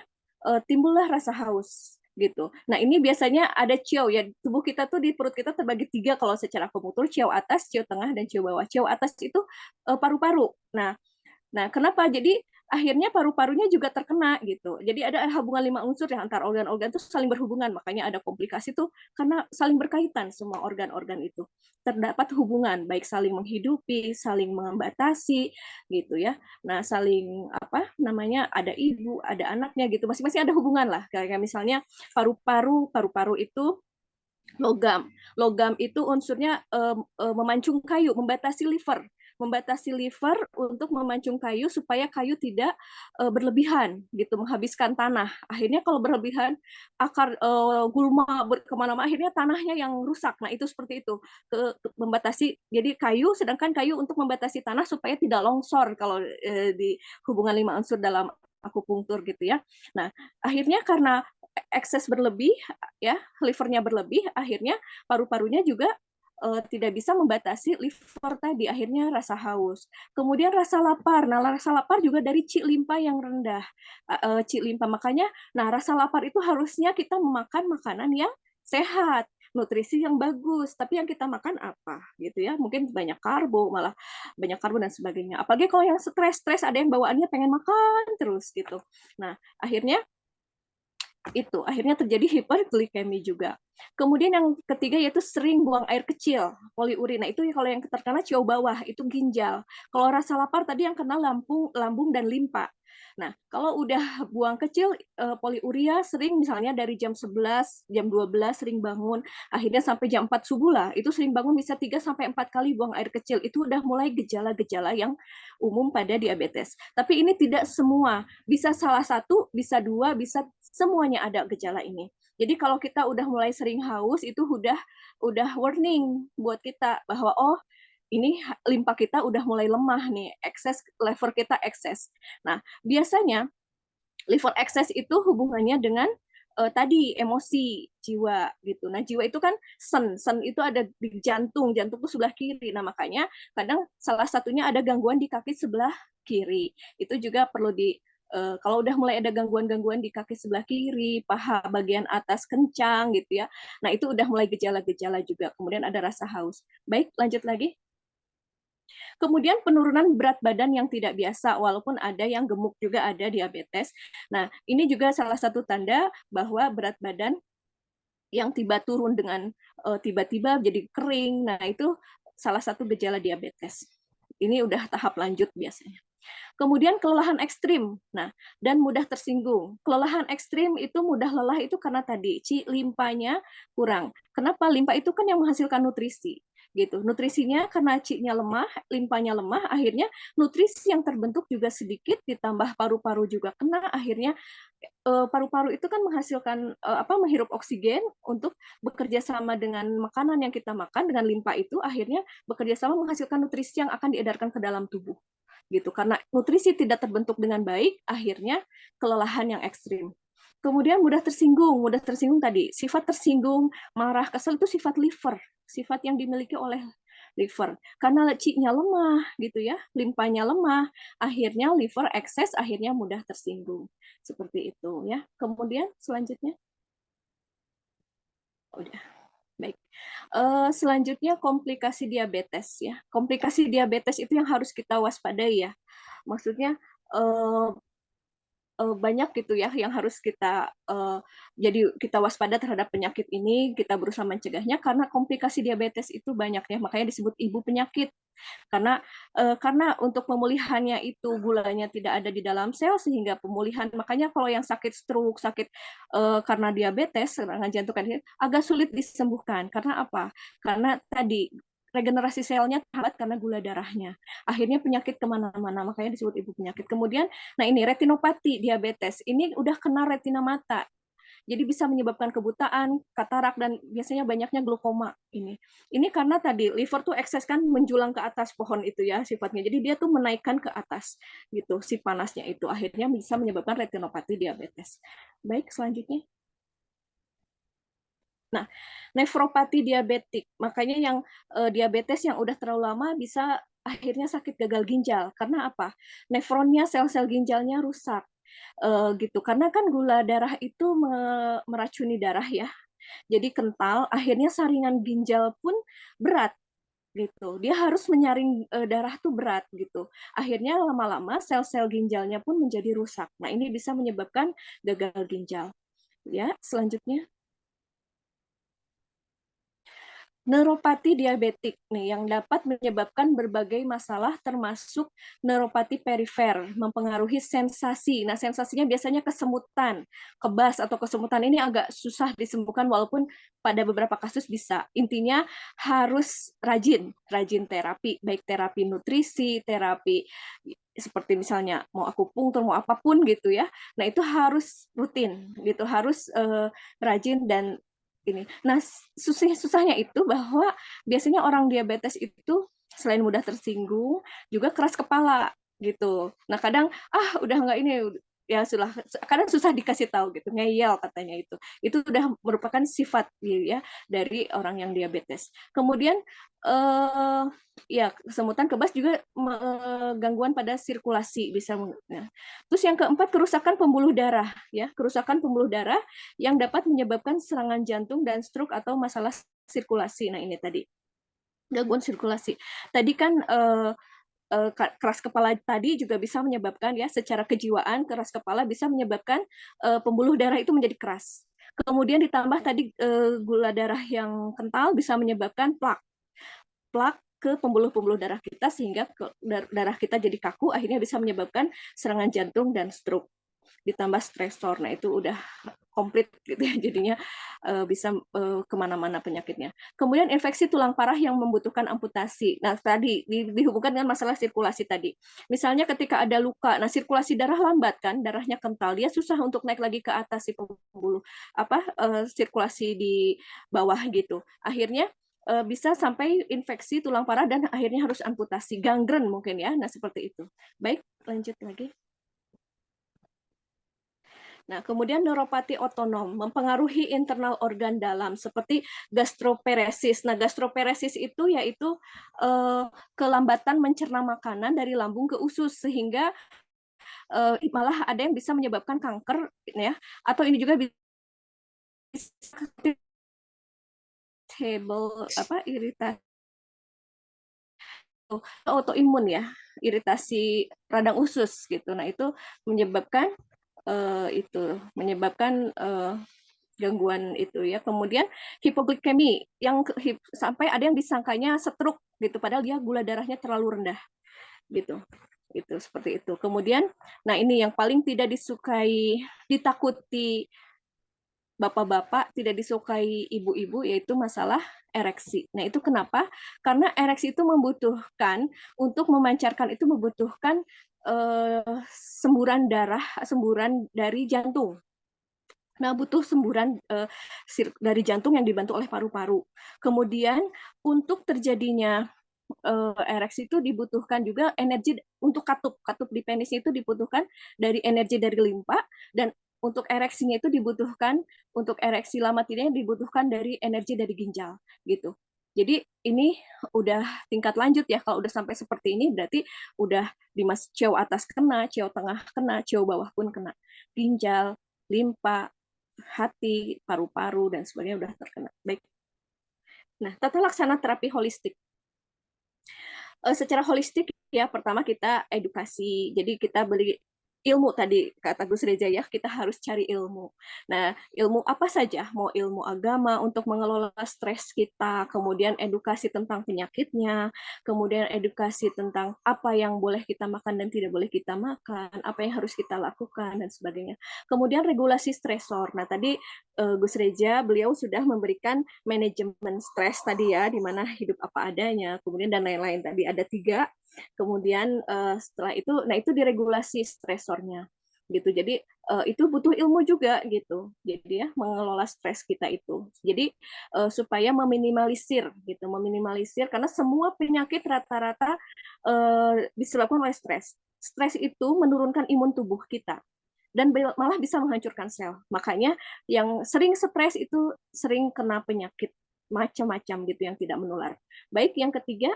timbullah rasa haus gitu. Nah, ini biasanya ada ciau ya. Tubuh kita tuh di perut kita terbagi 3 kalau secara komutur, ciau atas, ciau tengah, dan ciau bawah. Ciau atas itu paru-paru. Nah, kenapa? Jadi akhirnya paru-parunya juga terkena gitu. Jadi ada hubungan 5 unsur yang antar organ-organ itu saling berhubungan, makanya ada komplikasi tuh karena saling berkaitan semua organ-organ itu. Terdapat hubungan baik saling menghidupi, saling membatasi gitu ya. Nah, saling ada ibu, ada anaknya gitu. Masing-masing ada hubungan lah. Kayak misalnya paru-paru itu logam. Logam itu unsurnya memancung kayu, membatasi liver untuk memancung kayu supaya kayu tidak berlebihan gitu, menghabiskan tanah. Akhirnya kalau berlebihan akar gulma kemana-mana, akhirnya tanahnya yang rusak. Nah, itu seperti itu, membatasi. Jadi kayu, sedangkan kayu untuk membatasi tanah supaya tidak longsor kalau di hubungan 5 unsur dalam akupunktur gitu ya. Nah, akhirnya karena ekses berlebih ya, livernya berlebih, akhirnya paru-parunya juga tidak bisa membatasi liver tadi, akhirnya rasa haus. Kemudian rasa lapar. Nah, rasa lapar juga dari ci limpa yang rendah. Ci limpa, makanya rasa lapar itu harusnya kita memakan makanan yang sehat, nutrisi yang bagus, tapi yang kita makan apa gitu ya, mungkin banyak karbo, malah banyak karbo dan sebagainya. Apalagi kalau yang stres ada yang bawaannya pengen makan terus gitu. Nah, akhirnya terjadi hiperglikemi juga. Kemudian yang ketiga yaitu sering buang air kecil, poliurin. Nah, itu kalau yang terkena ciau bawah itu ginjal. Kalau rasa lapar tadi yang kena lambung dan limpa. Nah, kalau udah buang kecil poliuria sering misalnya dari jam 11, jam 12 sering bangun, akhirnya sampai jam 4 subuh lah, itu sering bangun bisa 3 sampai 4 kali buang air kecil. Itu udah mulai gejala-gejala yang umum pada diabetes. Tapi ini tidak semua, bisa salah satu, bisa 2, bisa semuanya ada gejala ini. Jadi kalau kita udah mulai sering haus itu udah warning buat kita bahwa ini limpa kita udah mulai lemah nih, liver kita ekses. Nah, biasanya liver ekses itu hubungannya dengan tadi emosi jiwa gitu. Nah, jiwa itu kan sen itu ada di jantung, jantung itu sebelah kiri. Nah, makanya kadang salah satunya ada gangguan di kaki sebelah kiri. Itu juga perlu kalau udah mulai ada gangguan-gangguan di kaki sebelah kiri, paha bagian atas kencang gitu ya. Nah, itu udah mulai gejala-gejala juga. Kemudian ada rasa haus. Baik, lanjut lagi. Kemudian penurunan berat badan yang tidak biasa, walaupun ada yang gemuk juga ada diabetes. Nah, ini juga salah satu tanda bahwa berat badan yang turun dengan tiba-tiba jadi kering. Nah, itu salah satu gejala diabetes. Ini udah tahap lanjut biasanya. Kemudian kelelahan ekstrim. Nah, dan mudah tersinggung. Kelelahan ekstrim itu mudah lelah itu karena tadi limpanya kurang. Kenapa? Limpa itu kan yang menghasilkan nutrisi. Gitu. Nutrisinya karena C-nya lemah, limpanya lemah, akhirnya nutrisi yang terbentuk juga sedikit, ditambah paru-paru juga kena, akhirnya paru-paru itu kan menghasilkan menghirup oksigen untuk bekerja sama dengan makanan yang kita makan, dengan limpa itu akhirnya bekerja sama menghasilkan nutrisi yang akan diedarkan ke dalam tubuh gitu. Karena nutrisi tidak terbentuk dengan baik, akhirnya kelelahan yang ekstrim. Kemudian mudah tersinggung tadi, sifat tersinggung, marah, kesel itu sifat liver, sifat yang dimiliki oleh liver. Karena C-nya lemah gitu ya, limpanya lemah, akhirnya liver ekses, akhirnya mudah tersinggung. Seperti itu ya. Kemudian selanjutnya udah. Baik. Selanjutnya komplikasi diabetes ya. Komplikasi diabetes itu yang harus kita waspadai ya. Maksudnya banyak gitu ya yang harus jadi kita waspada terhadap penyakit ini, kita berusaha mencegahnya karena komplikasi diabetes itu banyak ya, makanya disebut ibu penyakit. Karena untuk pemulihannya itu gulanya tidak ada di dalam sel sehingga pemulihan, makanya kalau yang sakit stroke, sakit karena diabetes, serangan jantung agak sulit disembuhkan. Karena apa? Karena tadi regenerasi selnya terhambat karena gula darahnya. Akhirnya penyakit kemana-mana, makanya disebut ibu penyakit. Kemudian, nah ini retinopati diabetes, ini udah kena retina mata. Jadi bisa menyebabkan kebutaan, katarak, dan biasanya banyaknya glaukoma ini. Ini karena tadi liver tuh ekses kan menjulang ke atas pohon itu ya sifatnya. Jadi dia tuh menaikkan ke atas gitu si panasnya itu. Akhirnya bisa menyebabkan retinopati diabetes. Baik, selanjutnya. Nah, nefropati diabetik, makanya yang diabetes yang udah terlalu lama bisa akhirnya sakit gagal ginjal. Karena apa? Nefronnya, sel-sel ginjalnya rusak. Gitu. Karena kan gula darah itu meracuni darah ya. Jadi kental, akhirnya saringan ginjal pun berat gitu. Dia harus menyaring darah tuh berat gitu. Akhirnya lama-lama sel-sel ginjalnya pun menjadi rusak. Nah, ini bisa menyebabkan gagal ginjal. Ya, selanjutnya. Neuropati diabetik nih yang dapat menyebabkan berbagai masalah termasuk neuropati perifer, mempengaruhi sensasi. Nah, sensasinya biasanya kesemutan, kebas atau kesemutan ini agak susah disembuhkan walaupun pada beberapa kasus bisa. Intinya harus rajin terapi, baik terapi nutrisi, terapi seperti misalnya mau akupunktur, mau apapun gitu ya. Nah, itu harus rutin gitu, harus rajin dan ini. Nah, susahnya itu bahwa biasanya orang diabetes itu selain mudah tersinggung, juga keras kepala gitu. Nah, kadang udah nggak ini ya sudah, kadang susah dikasih tahu gitu, ngeyel katanya itu. Itu udah merupakan sifat ya dari orang yang diabetes. Kemudian ya kesemutan, kebas juga gangguan pada sirkulasi bisa. Nah, terus yang keempat kerusakan pembuluh darah ya, kerusakan pembuluh darah yang dapat menyebabkan serangan jantung dan stroke atau masalah sirkulasi. Nah, ini tadi gangguan sirkulasi. Tadi kan keras kepala tadi juga bisa menyebabkan ya secara kejiwaan, keras kepala bisa menyebabkan pembuluh darah itu menjadi keras. Kemudian ditambah tadi gula darah yang kental bisa menyebabkan plak ke pembuluh-pembuluh darah kita sehingga darah kita jadi kaku, akhirnya bisa menyebabkan serangan jantung dan stroke. Ditambah stresor, nah itu udah komplit gitu ya, jadinya bisa kemana-mana penyakitnya. Kemudian infeksi tulang parah yang membutuhkan amputasi. Nah tadi dihubungkan dengan masalah sirkulasi tadi. Misalnya ketika ada luka, nah sirkulasi darah lambat kan, darahnya kental, dia susah untuk naik lagi ke atas si pembuluh sirkulasi di bawah gitu. Akhirnya bisa sampai infeksi tulang parah dan akhirnya harus amputasi, gangren mungkin ya. Nah seperti itu. Baik, lanjut lagi. Nah, kemudian neuropati otonom mempengaruhi internal organ dalam seperti gastroparesis. Nah, gastroparesis itu yaitu kelambatan mencerna makanan dari lambung ke usus sehingga malah ada yang bisa menyebabkan kanker ya, atau ini juga bisa iritasi autoimun ya, iritasi radang usus gitu. Nah, itu menyebabkan gangguan itu ya. Kemudian hipoglikemi yang sampai ada yang disangkanya stroke gitu padahal dia gula darahnya terlalu rendah gitu. Itu seperti itu. Kemudian nah ini yang paling tidak disukai, ditakuti bapak-bapak, tidak disukai ibu-ibu, yaitu masalah ereksi. Nah, itu kenapa? Karena ereksi itu membutuhkan, untuk memancarkan itu membutuhkan semburan darah, semburan dari jantung. Nah, butuh semburan dari jantung yang dibantu oleh paru-paru. Kemudian, untuk terjadinya ereksi itu dibutuhkan juga energi untuk katup di penisnya itu dibutuhkan dari energi dari limpa, dan untuk ereksinya itu dibutuhkan, untuk ereksi lama tidaknya dibutuhkan dari energi dari ginjal gitu. Jadi ini udah tingkat lanjut ya, kalau udah sampai seperti ini berarti udah di ciau atas kena, ciau tengah kena, ciau bawah pun kena. Ginjal, limpa, hati, paru-paru dan sebagainya udah terkena. Baik. Nah, tata laksana terapi holistik. Secara holistik ya, pertama kita edukasi. Jadi kita beli ilmu, tadi kata Gus Reza ya, kita harus cari ilmu. Nah, ilmu apa saja? Mau ilmu agama untuk mengelola stres kita, kemudian edukasi tentang penyakitnya, kemudian edukasi tentang apa yang boleh kita makan dan tidak boleh kita makan, apa yang harus kita lakukan dan sebagainya. Kemudian regulasi stresor. Nah, tadi Gus Reza beliau sudah memberikan manajemen stres tadi ya, di mana hidup apa adanya, kemudian dan lain-lain tadi ada 3. Kemudian setelah itu, nah itu diregulasi stresornya gitu. Jadi itu butuh ilmu juga gitu. Jadi ya mengelola stres kita itu. Jadi supaya meminimalisir gitu, meminimalisir karena semua penyakit rata-rata disebabkan oleh stres. Stres itu menurunkan imun tubuh kita dan malah bisa menghancurkan sel. Makanya yang sering stres itu sering kena penyakit macam-macam gitu yang tidak menular. Baik, yang ketiga,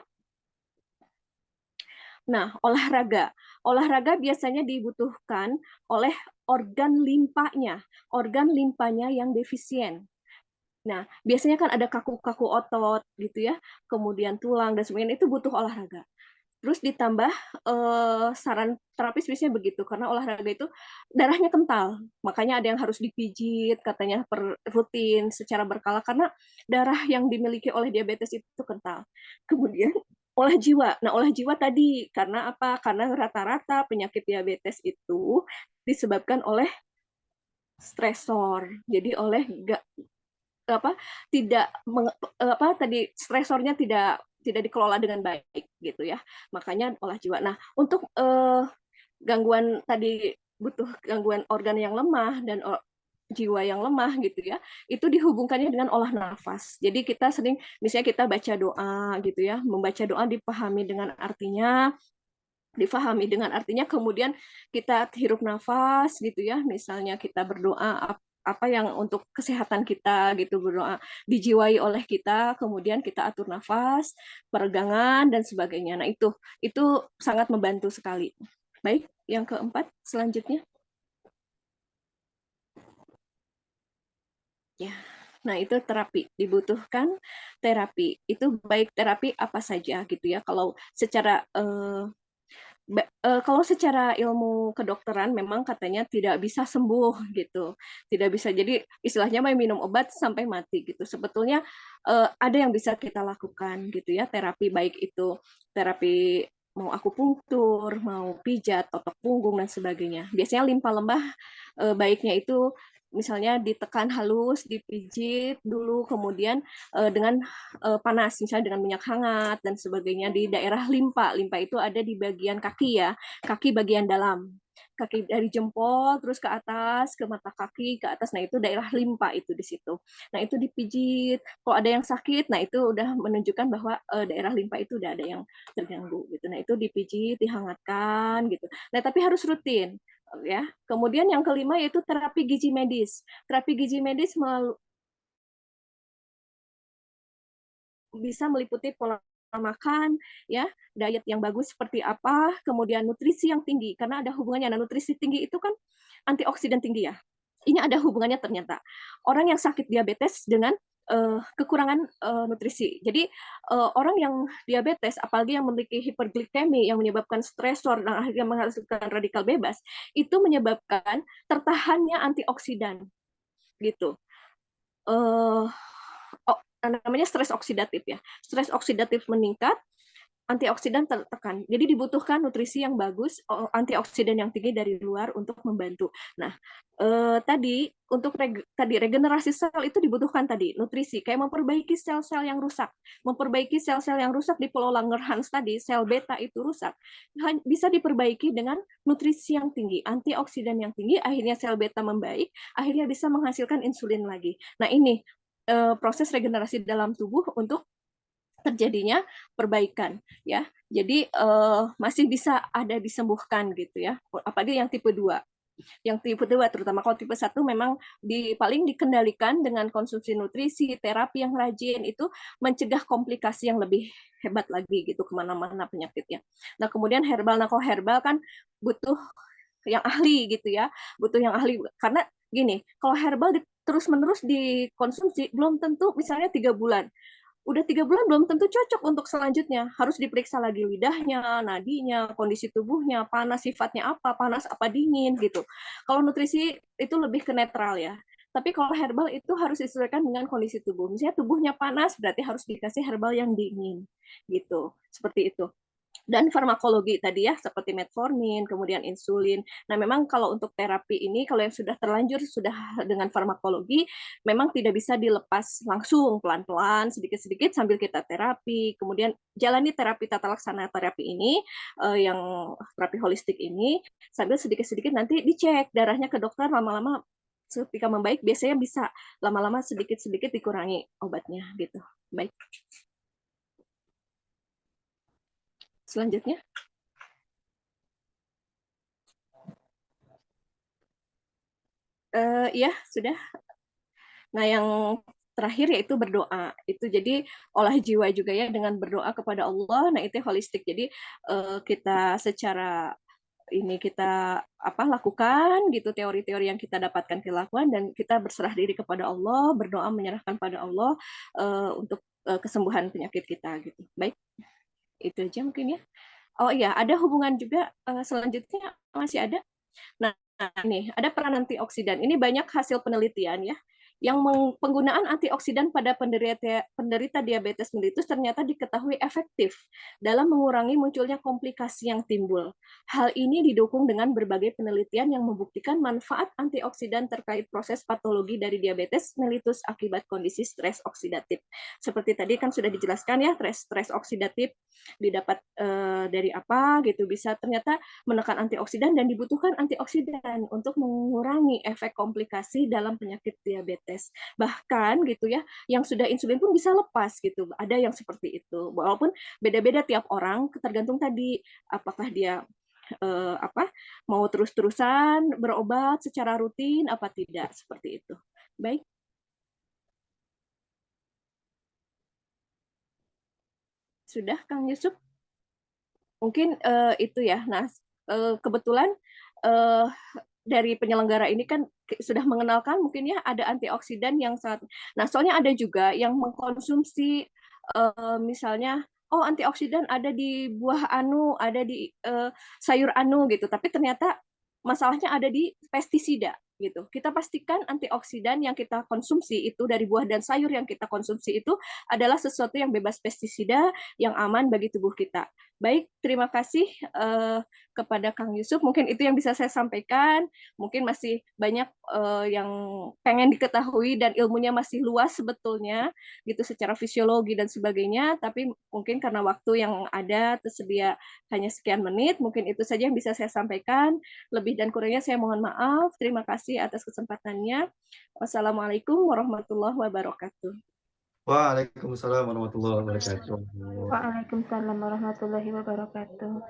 nah, olahraga. Olahraga biasanya dibutuhkan oleh organ limpanya yang defisien. Nah, biasanya kan ada kaku-kaku otot gitu ya, kemudian tulang dan sebagainya, itu butuh olahraga. Terus ditambah saran terapis biasanya begitu, karena olahraga itu darahnya kental, makanya ada yang harus dipijit katanya per rutin secara berkala karena darah yang dimiliki oleh diabetes itu kental. Kemudian olah jiwa. Nah, olah jiwa tadi karena apa? Karena rata-rata penyakit diabetes itu disebabkan oleh stresor. Jadi oleh apa tidak tadi stresornya tidak dikelola dengan baik gitu ya, makanya olah jiwa. Nah, untuk gangguan tadi butuh gangguan organ yang lemah dan jiwa yang lemah gitu ya, itu dihubungkannya dengan olah nafas. Jadi kita sering misalnya kita baca doa gitu ya, membaca doa difahami dengan artinya, kemudian kita hirup nafas gitu ya, misalnya kita berdoa apa yang untuk kesehatan kita gitu, berdoa dijiwai oleh kita, kemudian kita atur nafas, peregangan dan sebagainya. Nah, itu sangat membantu sekali. Baik, yang keempat selanjutnya. Ya. Nah, itu terapi, dibutuhkan terapi. Itu baik terapi apa saja gitu ya. Kalau secara ilmu kedokteran memang katanya tidak bisa sembuh gitu, tidak bisa. Jadi istilahnya minum obat sampai mati gitu. Sebetulnya ada yang bisa kita lakukan gitu ya, terapi, baik itu terapi mau akupunktur, mau pijat, totok punggung dan sebagainya. Biasanya limpa lembah baiknya itu misalnya ditekan halus, dipijit dulu, kemudian dengan panas, misalnya dengan minyak hangat dan sebagainya di daerah limpa. Limpa itu ada di bagian kaki ya, kaki bagian dalam, kaki dari jempol terus ke atas, ke mata kaki ke atas. Nah, itu daerah limpa itu di situ. Nah, itu dipijit. Kalau ada yang sakit, nah itu udah menunjukkan bahwa daerah limpa itu udah ada yang terganggu gitu. Nah, itu dipijit, dihangatkan gitu. Nah, tapi harus rutin. ya. Kemudian yang kelima yaitu terapi gizi medis. Terapi gizi medis bisa meliputi pola makan, ya, diet yang bagus seperti apa, kemudian nutrisi yang tinggi, karena ada hubungannya. Nah, nutrisi tinggi itu kan antioksidan tinggi ya. Ini ada hubungannya ternyata. Orang yang sakit diabetes dengan kekurangan nutrisi. Jadi orang yang diabetes, apalagi yang memiliki hiperglikemi yang menyebabkan stresor dan akhirnya menghasilkan radikal bebas, itu menyebabkan tertahannya antioksidan gitu. Namanya stres oksidatif ya. Stres oksidatif meningkat, antioksidan tertekan. Jadi dibutuhkan nutrisi yang bagus, antioksidan yang tinggi dari luar untuk membantu. Nah, tadi untuk regenerasi sel itu dibutuhkan tadi nutrisi, kayak memperbaiki sel-sel yang rusak, memperbaiki sel-sel yang rusak di Pulau Langerhans tadi, sel beta itu rusak, bisa diperbaiki dengan nutrisi yang tinggi, antioksidan yang tinggi, akhirnya sel beta membaik, akhirnya bisa menghasilkan insulin lagi. Nah ini proses regenerasi dalam tubuh untuk terjadinya perbaikan ya. Jadi masih bisa ada disembuhkan gitu ya. Apalagi yang tipe 2. Yang tipe 2 terutama kalau tipe 1 memang paling dikendalikan dengan konsumsi nutrisi, terapi yang rajin itu mencegah komplikasi yang lebih hebat lagi gitu kemana-mana penyakitnya. Nah kemudian herbal, nah kalau herbal kan butuh yang ahli gitu ya, butuh yang ahli karena gini, kalau herbal terus-menerus dikonsumsi belum tentu misalnya 3 bulan udah 3 bulan belum tentu cocok untuk selanjutnya. Harus diperiksa lagi lidahnya, nadinya, kondisi tubuhnya, panas sifatnya apa, panas apa dingin gitu. Kalau nutrisi itu lebih ke netral ya. Tapi kalau herbal itu harus disesuaikan dengan kondisi tubuh. Misalnya tubuhnya panas, berarti harus dikasih herbal yang dingin. Gitu. Seperti itu. Dan farmakologi tadi ya, seperti metformin, kemudian insulin. Nah, memang kalau untuk terapi ini, kalau yang sudah terlanjur sudah dengan farmakologi, memang tidak bisa dilepas langsung, pelan-pelan, sedikit-sedikit sambil kita terapi. Kemudian jalani terapi tata laksana terapi ini, yang terapi holistik ini, sambil sedikit-sedikit nanti dicek darahnya ke dokter, lama-lama ketika membaik, biasanya bisa lama-lama sedikit-sedikit dikurangi obatnya gitu. Baik. Selanjutnya. Ya, sudah. Nah, yang terakhir yaitu berdoa. Itu jadi olah jiwa juga ya dengan berdoa kepada Allah. Nah, itu holistik. Jadi kita secara ini kita lakukan gitu teori-teori yang kita dapatkan kita lakukan dan kita berserah diri kepada Allah, berdoa menyerahkan pada Allah untuk kesembuhan penyakit kita gitu. Baik. Itu aja mungkin ya. Oh iya, ada hubungan juga selanjutnya masih ada. Nah, ini ada peran antioksidan. Ini banyak hasil penelitian ya, yang penggunaan antioksidan pada penderita diabetes mellitus ternyata diketahui efektif dalam mengurangi munculnya komplikasi yang timbul. Hal ini didukung dengan berbagai penelitian yang membuktikan manfaat antioksidan terkait proses patologi dari diabetes mellitus akibat kondisi stres oksidatif. Seperti tadi kan sudah dijelaskan ya, stres oksidatif didapat dari apa gitu, bisa ternyata menekan antioksidan dan dibutuhkan antioksidan untuk mengurangi efek komplikasi dalam penyakit diabetes. Bahkan gitu ya, yang sudah insulin pun bisa lepas gitu. Ada yang seperti itu. Walaupun beda-beda tiap orang, tergantung tadi apakah dia mau terus-terusan berobat secara rutin apa tidak, seperti itu. Baik. Sudah Kang Yusuf? Mungkin itu ya. Nah, kebetulan dari penyelenggara ini kan sudah mengenalkan mungkin ya ada antioksidan yang sangat. Nah, soalnya ada juga yang mengkonsumsi misalnya antioksidan ada di buah anu, ada di sayur anu gitu, tapi ternyata masalahnya ada di pestisida gitu. Kita pastikan antioksidan yang kita konsumsi itu dari buah dan sayur yang kita konsumsi itu adalah sesuatu yang bebas pestisida, yang aman bagi tubuh kita. Baik, terima kasih kepada Kang Yusuf. Mungkin itu yang bisa saya sampaikan. Mungkin masih banyak yang pengen diketahui dan ilmunya masih luas sebetulnya, gitu secara fisiologi dan sebagainya. Tapi mungkin karena waktu yang ada tersedia hanya sekian menit, mungkin itu saja yang bisa saya sampaikan. Lebih dan kurangnya saya mohon maaf. Terima kasih atas kesempatannya. Wassalamualaikum warahmatullahi wabarakatuh. Waalaikumsalam warahmatullahi wabarakatuh. Waalaikumsalam warahmatullahi wabarakatuh.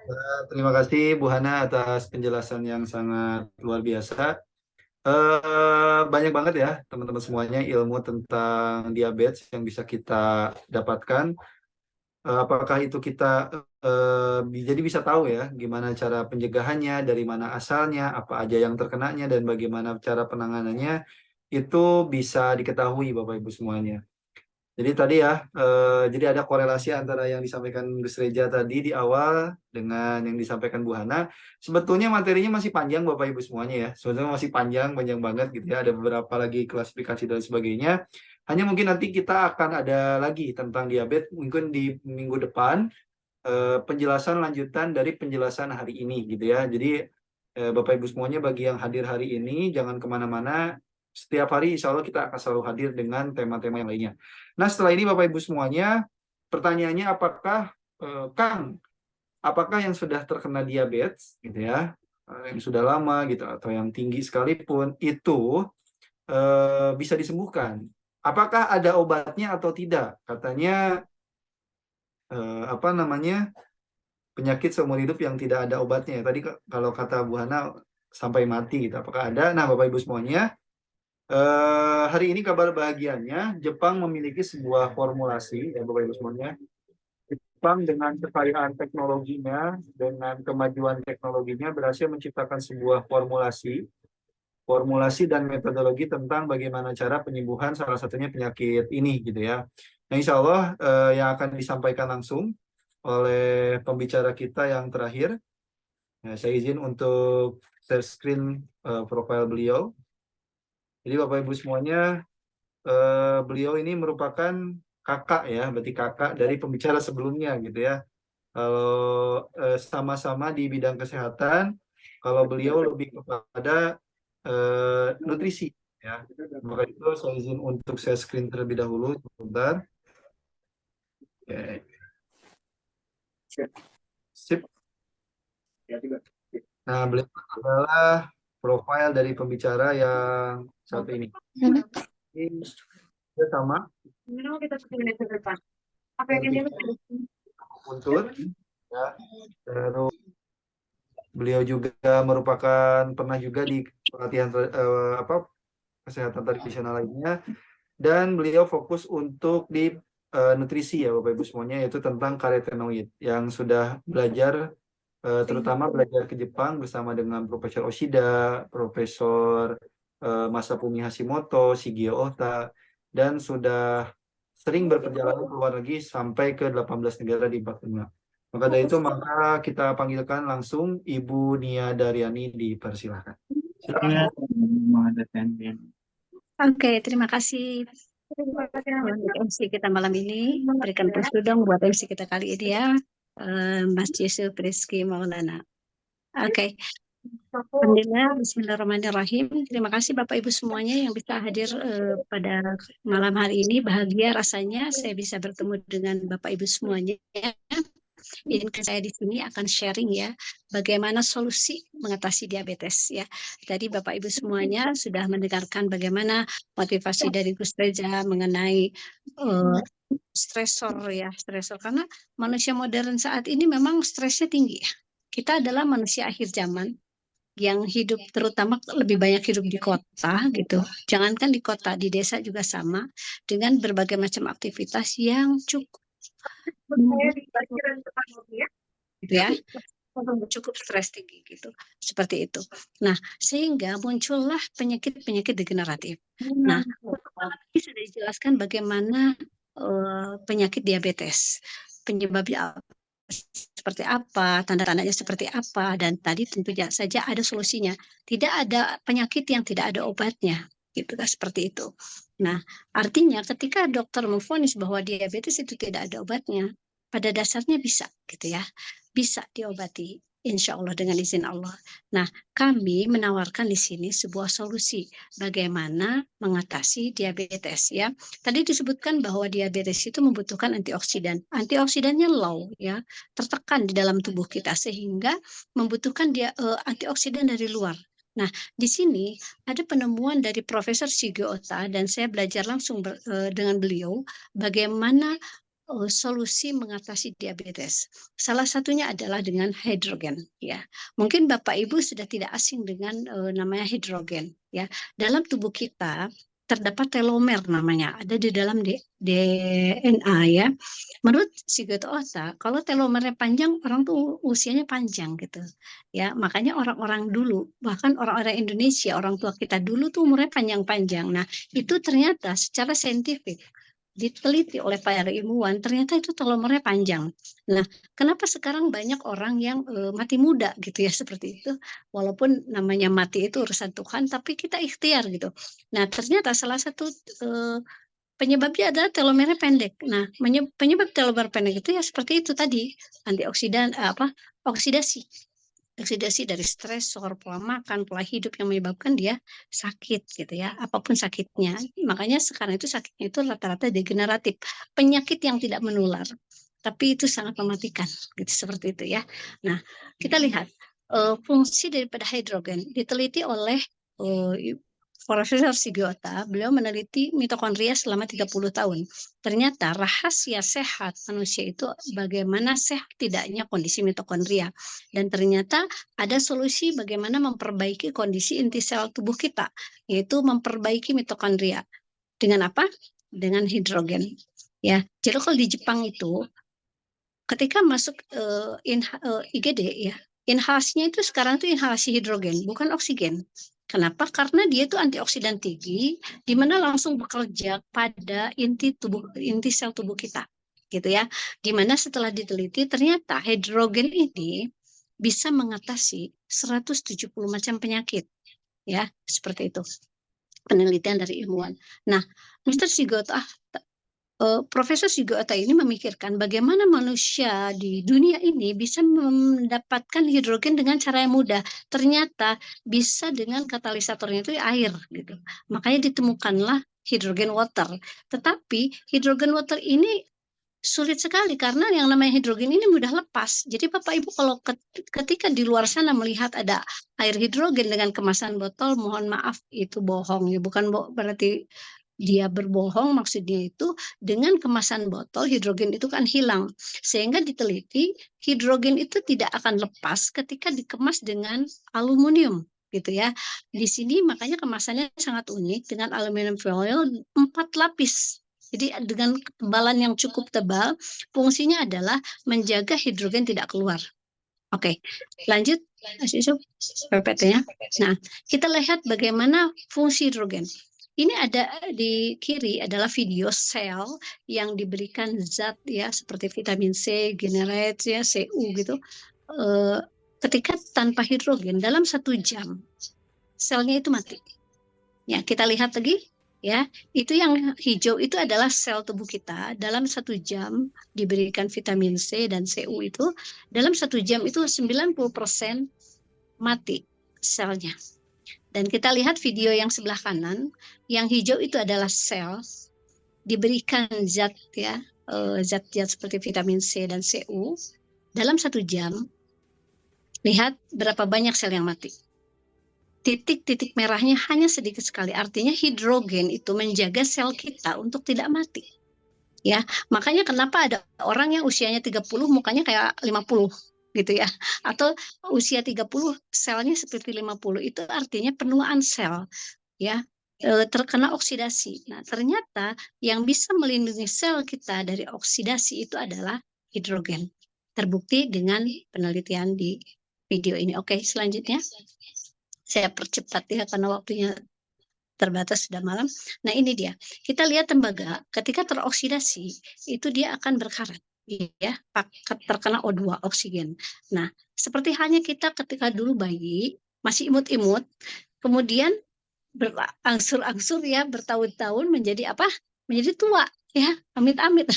Terima kasih Bu Hana atas penjelasan yang sangat luar biasa. Banyak banget ya teman-teman semuanya ilmu tentang diabetes yang bisa kita dapatkan. Apakah itu kita jadi bisa tahu ya gimana cara pencegahannya, dari mana asalnya, apa aja yang terkenanya, dan bagaimana cara penanganannya, itu bisa diketahui Bapak Ibu semuanya. Jadi tadi ya, jadi ada korelasi antara yang disampaikan Gus Reja tadi di awal dengan yang disampaikan Bu Hana. Sebetulnya materinya masih panjang Bapak Ibu semuanya ya. Sebetulnya masih panjang banget gitu ya. Ada beberapa lagi klasifikasi dan sebagainya. Hanya mungkin nanti kita akan ada lagi tentang diabetes mungkin di minggu depan, penjelasan lanjutan dari penjelasan hari ini gitu ya. Jadi Bapak Ibu semuanya bagi yang hadir hari ini jangan kemana-mana. Setiap hari insya Allah kita akan selalu hadir dengan tema-tema yang lainnya. Nah setelah ini Bapak Ibu semuanya, pertanyaannya apakah Kang, apakah yang sudah terkena diabetes gitu ya, yang sudah lama gitu atau yang tinggi sekalipun itu bisa disembuhkan? Apakah ada obatnya atau tidak? Katanya apa namanya, penyakit seumur hidup yang tidak ada obatnya. Tadi kalau kata Bu Hana sampai mati gitu. Apakah ada? Nah Bapak Ibu semuanya, hari ini kabar bahagianya Jepang memiliki sebuah formulasi ya Bapak Ibu semuanya. Jepang dengan kekayaan teknologinya, dengan kemajuan teknologinya berhasil menciptakan sebuah formulasi dan metodologi tentang bagaimana cara penyembuhan salah satunya penyakit ini gitu ya. Nah insya Allah yang akan disampaikan langsung oleh pembicara kita yang terakhir. Nah, saya izin untuk share screen profile beliau. Jadi Bapak Ibu semuanya, beliau ini merupakan kakak ya, berarti kakak dari pembicara sebelumnya gitu ya. Kalau sama-sama di bidang kesehatan, kalau beliau lebih kepada nutrisi ya. Maka itu saya izin untuk share screen terlebih dahulu sebentar. Oke. Sip. Nah, beliau adalah profil dari pembicara yang satu ini. Ini sama. Unsur. Ya. Terus beliau juga merupakan pernah juga di pelatihan kesehatan tradisional lainnya, dan beliau fokus untuk di nutrisi ya Bapak Ibu semuanya, yaitu tentang karotenoid yang sudah belajar terutama belajar ke Jepang bersama dengan Profesor Oshida, Profesor Masafumi Hashimoto, Shigeo Ota, dan sudah sering berperjalanan ke luar negeri sampai ke 18 negara di 4 benua. Maka dari itu maka kita panggilkan langsung Ibu Nia Daryani, dipersilahkan. Silakan. Oke, terima kasih untuk MC kita malam ini. Berikan restu dong buat MC kita kali ini ya, Mas Yusuf Rizky Maulana. Oke. Alhamdulillah, bismillahirrahmanirrahim. Terima kasih Bapak Ibu semuanya yang bisa hadir pada malam hari ini. Bahagia rasanya saya bisa bertemu dengan Bapak Ibu semuanya. Izinkan saya di sini akan sharing ya, bagaimana solusi mengatasi diabetes ya. Tadi Bapak Ibu semuanya sudah mendengarkan bagaimana motivasi dari Gus Reza mengenai stresor ya, stresor, karena manusia modern saat ini memang stresnya tinggi ya. Kita adalah manusia akhir zaman yang hidup terutama lebih banyak hidup di kota gitu. Jangankan di kota, di desa juga sama, dengan berbagai macam aktivitas yang cukup gitu ya, cukup stres tinggi gitu, seperti itu. Nah, sehingga muncullah penyakit-penyakit degeneratif. Nah, ini sudah dijelaskan bagaimana penyakit diabetes, penyebabnya seperti apa, tanda-tandanya seperti apa, dan tadi tentu saja ada solusinya. Tidak ada penyakit yang tidak ada obatnya, gitu kan, seperti itu. Nah, artinya ketika dokter memvonis bahwa diabetes itu tidak ada obatnya, pada dasarnya bisa, gitu ya, bisa diobati, insya Allah dengan izin Allah. Nah, kami menawarkan di sini sebuah solusi bagaimana mengatasi diabetes ya. Tadi disebutkan bahwa diabetes itu membutuhkan antioksidan. Antioksidannya low ya, tertekan di dalam tubuh kita sehingga membutuhkan antioksidan dari luar. Nah, di sini ada penemuan dari Profesor Shigeo Ota dan saya belajar langsung dengan beliau bagaimana solusi mengatasi diabetes. Salah satunya adalah dengan hidrogen, ya. Mungkin Bapak Ibu sudah tidak asing dengan namanya hidrogen, ya. Dalam tubuh kita terdapat telomer namanya, ada di dalam DNA, ya. Menurut Shigeo Ota, kalau telomernya panjang, orang tuh usianya panjang gitu, ya. Makanya orang-orang dulu, bahkan orang-orang Indonesia, orang tua kita dulu tuh umurnya panjang-panjang. Nah, itu ternyata secara saintifik diteliti oleh para ilmuwan, ternyata itu telomernya panjang. Nah, kenapa sekarang banyak orang yang mati muda gitu ya, seperti itu. Walaupun namanya mati itu urusan Tuhan, tapi kita ikhtiar gitu. Nah, ternyata salah satu penyebabnya adalah telomernya pendek. Nah, penyebab telomer pendek itu ya seperti itu tadi, antioksidan oksidasi. Oksidasi dari stresor, pola makan, pola hidup yang menyebabkan dia sakit gitu ya, apapun sakitnya. Makanya sekarang itu sakitnya itu rata-rata degeneratif, penyakit yang tidak menular, tapi itu sangat mematikan, gitu seperti itu ya. Nah, kita lihat fungsi daripada hidrogen diteliti oleh Profesor Shigeo Ota, beliau meneliti mitokondria selama 30 tahun. Ternyata rahasia sehat manusia itu bagaimana sehat tidaknya kondisi mitokondria. Dan ternyata ada solusi bagaimana memperbaiki kondisi inti sel tubuh kita, yaitu memperbaiki mitokondria. Dengan apa? Dengan hidrogen. Ya, jadi kalau di Jepang itu ketika masuk IGD ya, inhalasinya itu sekarang tuh inhalasi hidrogen, bukan oksigen. Kenapa? Karena dia itu antioksidan tinggi, di mana langsung bekerja pada inti sel tubuh kita, gitu ya. Di mana setelah diteliti ternyata hidrogen ini bisa mengatasi 170 macam penyakit, ya, seperti itu. Penelitian dari ilmuwan. Nah, Mr. Shigeo Profesor Shigeo Ota ini memikirkan bagaimana manusia di dunia ini bisa mendapatkan hidrogen dengan cara yang mudah. Ternyata bisa dengan katalisatornya itu air gitu. Makanya ditemukanlah hidrogen water. Tetapi hidrogen water ini sulit sekali karena yang namanya hidrogen ini mudah lepas. Jadi Bapak Ibu kalau ketika di luar sana melihat ada air hidrogen dengan kemasan botol, mohon maaf itu bohong ya, bukan berarti dia berbohong, maksudnya itu dengan kemasan botol hidrogen itu kan hilang. Sehingga diteliti hidrogen itu tidak akan lepas ketika dikemas dengan aluminium gitu ya. Di sini makanya kemasannya sangat unik dengan aluminium foil 4 lapis. Jadi dengan ketebalan yang cukup tebal, fungsinya adalah menjaga hidrogen tidak keluar. Oke, lanjut Mas Yusuf PPT-nya. Nah, kita lihat bagaimana fungsi hidrogen. Ini ada di kiri adalah video sel yang diberikan zat ya seperti vitamin C, generate ya, Cu gitu. Ketika tanpa hidrogen dalam 1 jam selnya itu mati. Ya, kita lihat lagi ya. Itu yang hijau itu adalah sel tubuh kita dalam 1 jam diberikan vitamin C dan Cu itu dalam 1 jam itu 90% mati selnya. Dan kita lihat video yang sebelah kanan, yang hijau itu adalah sel diberikan zat ya, zat-zat seperti vitamin C dan Cu dalam 1 jam. Lihat berapa banyak sel yang mati. Titik-titik merahnya hanya sedikit sekali. Artinya hidrogen itu menjaga sel kita untuk tidak mati. Ya, makanya kenapa ada orang yang usianya 30 mukanya kayak 50. Gitu ya, atau usia 30 selnya seperti 50, itu artinya penuaan sel ya terkena oksidasi. Nah, ternyata yang bisa melindungi sel kita dari oksidasi itu adalah hidrogen. Terbukti dengan penelitian di video ini. Oke, selanjutnya saya percepat ya karena waktunya terbatas, sudah malam. Nah, ini dia. Kita lihat tembaga ketika teroksidasi itu dia akan berkarat. Ya, terkena O2 oksigen. Nah, seperti halnya kita ketika dulu bayi masih imut-imut, kemudian berangsur-angsur ya bertahun-tahun menjadi apa? Menjadi tua ya, amit-amit.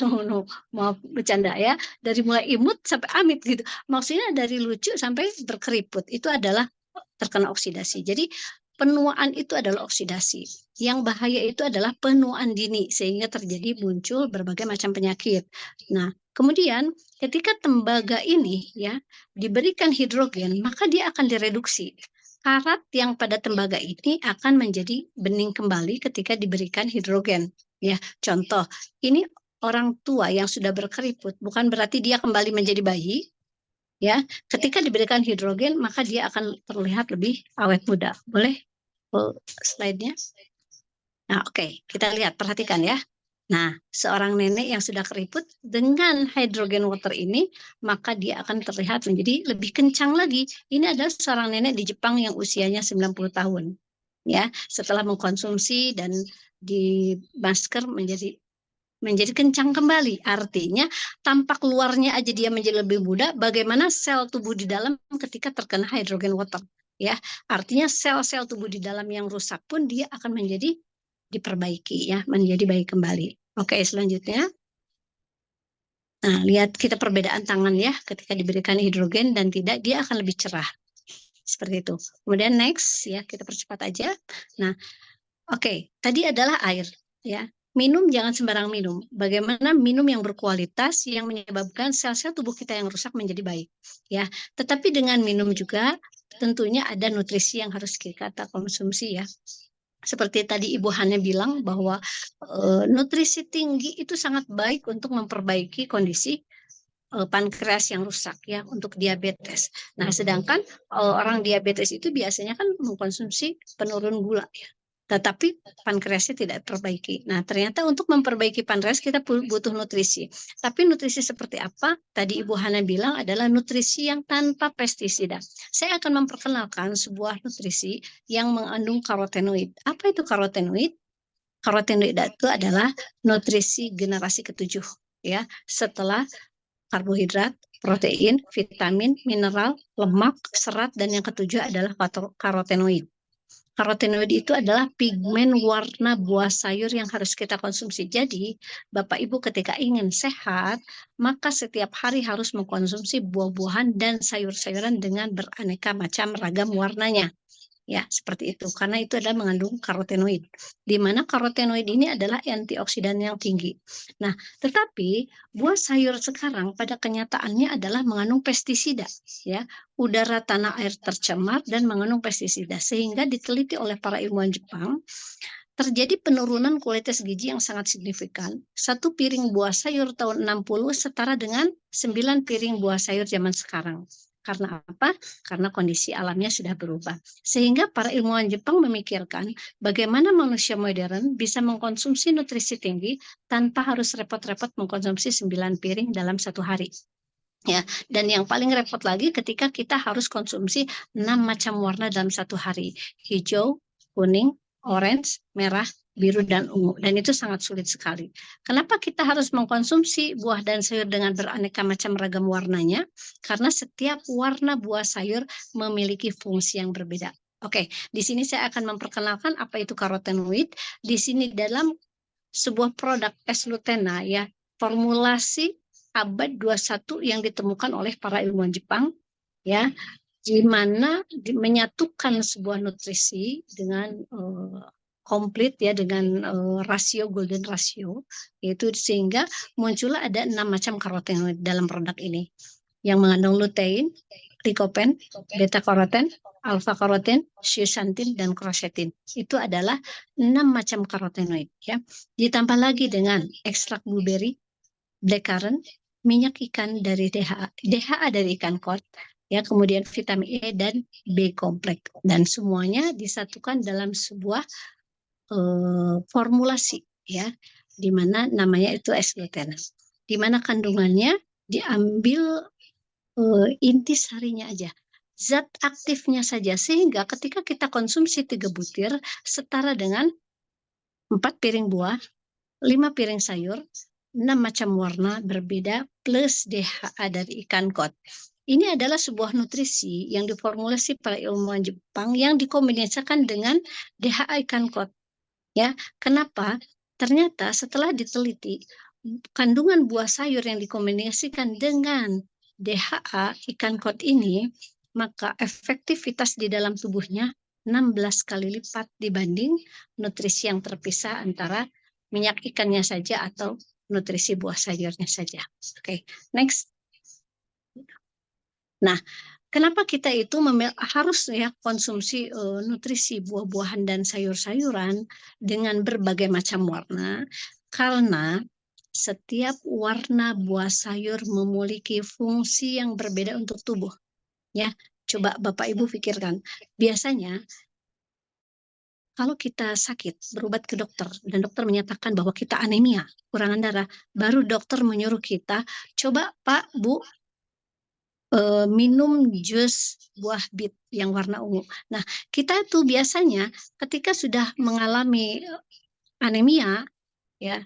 Maaf bercanda ya, dari mulai imut sampai amit gitu. Maksudnya dari lucu sampai berkeriput itu adalah terkena oksidasi. Jadi penuaan itu adalah oksidasi. Yang bahaya itu adalah penuaan dini sehingga terjadi muncul berbagai macam penyakit. Nah, kemudian ketika tembaga ini ya diberikan hidrogen, maka dia akan direduksi. karat yang pada tembaga ini akan menjadi bening kembali ketika diberikan hidrogen. Ya, contoh, ini orang tua yang sudah berkeriput, bukan berarti dia kembali menjadi bayi. Ya, ketika diberikan hidrogen, maka dia akan terlihat lebih awet muda. Boleh slide-nya? Nah, oke, kita lihat, perhatikan ya. Nah, seorang nenek yang sudah keriput dengan hydrogen water ini, maka dia akan terlihat menjadi lebih kencang lagi. Ini adalah seorang nenek di Jepang yang usianya 90 tahun. Ya, setelah mengkonsumsi dan di masker menjadi kencang kembali. Artinya tampak luarnya aja dia menjadi lebih muda, bagaimana sel tubuh di dalam ketika terkena hydrogen water. Ya, artinya sel-sel tubuh di dalam yang rusak pun dia akan menjadi diperbaiki ya, menjadi baik kembali. Oke, selanjutnya. Nah, lihat kita perbedaan tangan ya, ketika diberikan hidrogen dan tidak, dia akan lebih cerah. Seperti itu. Kemudian next ya, kita percepat aja. Nah, oke, tadi adalah air ya. Minum jangan sembarang minum. Bagaimana minum yang berkualitas yang menyebabkan sel-sel tubuh kita yang rusak menjadi baik ya. Tetapi dengan minum juga tentunya ada nutrisi yang harus kita konsumsi ya. Seperti tadi Ibu Hana bilang bahwa nutrisi tinggi itu sangat baik untuk memperbaiki kondisi pankreas yang rusak ya, untuk diabetes. Nah, sedangkan orang diabetes itu biasanya kan mengkonsumsi penurun gula ya. Tetapi pankreasnya tidak terbaiki. Nah, ternyata untuk memperbaiki pankreas kita butuh nutrisi. Tapi nutrisi seperti apa? Tadi Ibu Hana bilang adalah nutrisi yang tanpa pestisida. Saya akan memperkenalkan sebuah nutrisi yang mengandung karotenoid. Apa itu karotenoid? Karotenoid itu adalah nutrisi generasi ketujuh ya, setelah karbohidrat, protein, vitamin, mineral, lemak, serat, dan yang ketujuh adalah karotenoid. Karotenoid itu adalah pigmen warna buah sayur yang harus kita konsumsi. Jadi, Bapak Ibu ketika ingin sehat, maka setiap hari harus mengkonsumsi buah-buahan dan sayur-sayuran dengan beraneka macam ragam warnanya. Ya, seperti itu. Karena itu adalah mengandung karotenoid. Di mana karotenoid ini adalah antioksidan yang tinggi. Nah, tetapi buah sayur sekarang pada kenyataannya adalah mengandung pestisida. Ya, udara tanah air tercemar dan mengandung pestisida. Sehingga diteliti oleh para ilmuwan Jepang, terjadi penurunan kualitas gizi yang sangat signifikan. 1 piring buah sayur tahun 60 setara dengan 9 piring buah sayur zaman sekarang. Karena apa? Karena kondisi alamnya sudah berubah. Sehingga para ilmuwan Jepang memikirkan bagaimana manusia modern bisa mengkonsumsi nutrisi tinggi tanpa harus repot-repot mengkonsumsi 9 piring dalam 1 hari. Ya, dan yang paling repot lagi ketika kita harus konsumsi 6 macam warna dalam 1 hari. Hijau, kuning, orange, merah, biru, dan ungu. Dan itu sangat sulit sekali. Kenapa kita harus mengkonsumsi buah dan sayur dengan beraneka macam ragam warnanya? Karena setiap warna buah sayur memiliki fungsi yang berbeda. Oke, di sini saya akan memperkenalkan apa itu karotenoid. Di sini dalam sebuah produk S-Lutena ya, formulasi abad 21 yang ditemukan oleh para ilmuwan Jepang ya, di mana menyatukan sebuah nutrisi dengan komplit ya, dengan rasio golden ratio, yaitu sehingga muncullah ada 6 macam karotenoid dalam produk ini yang mengandung lutein, lycopene, beta karoten, alfa karoten, zeaxanthin, dan quercetin. Itu adalah 6 macam karotenoid ya. Ditambah lagi dengan ekstrak blueberry, blackcurrant, minyak ikan dari DHA dari ikan kod, ya, kemudian vitamin E dan B kompleks, dan semuanya disatukan dalam sebuah formulasi ya, di mana namanya itu S-Lutena. Di mana kandungannya diambil intisarinya aja, zat aktifnya saja, sehingga ketika kita konsumsi 3 butir setara dengan 4 piring buah, 5 piring sayur, 6 macam warna berbeda plus DHA dari ikan kod. Ini adalah sebuah nutrisi yang diformulasi para ilmuwan Jepang yang dikombinasikan dengan DHA ikan kod. Ya, kenapa? Ternyata setelah diteliti kandungan buah sayur yang dikombinasikan dengan DHA ikan kod ini, maka efektivitas di dalam tubuhnya 16 kali lipat dibanding nutrisi yang terpisah antara minyak ikannya saja atau nutrisi buah sayurnya saja. Oke, next. Nah, kenapa kita itu harus ya konsumsi nutrisi buah-buahan dan sayur-sayuran dengan berbagai macam warna? Karena setiap warna buah sayur memiliki fungsi yang berbeda untuk tubuh. Ya, coba Bapak Ibu pikirkan. Biasanya kalau kita sakit, berobat ke dokter, dan dokter menyatakan bahwa kita anemia, kekurangan darah, baru dokter menyuruh kita, coba Pak, Bu, minum jus buah bit yang warna ungu. Nah, kita tuh biasanya ketika sudah mengalami anemia, ya,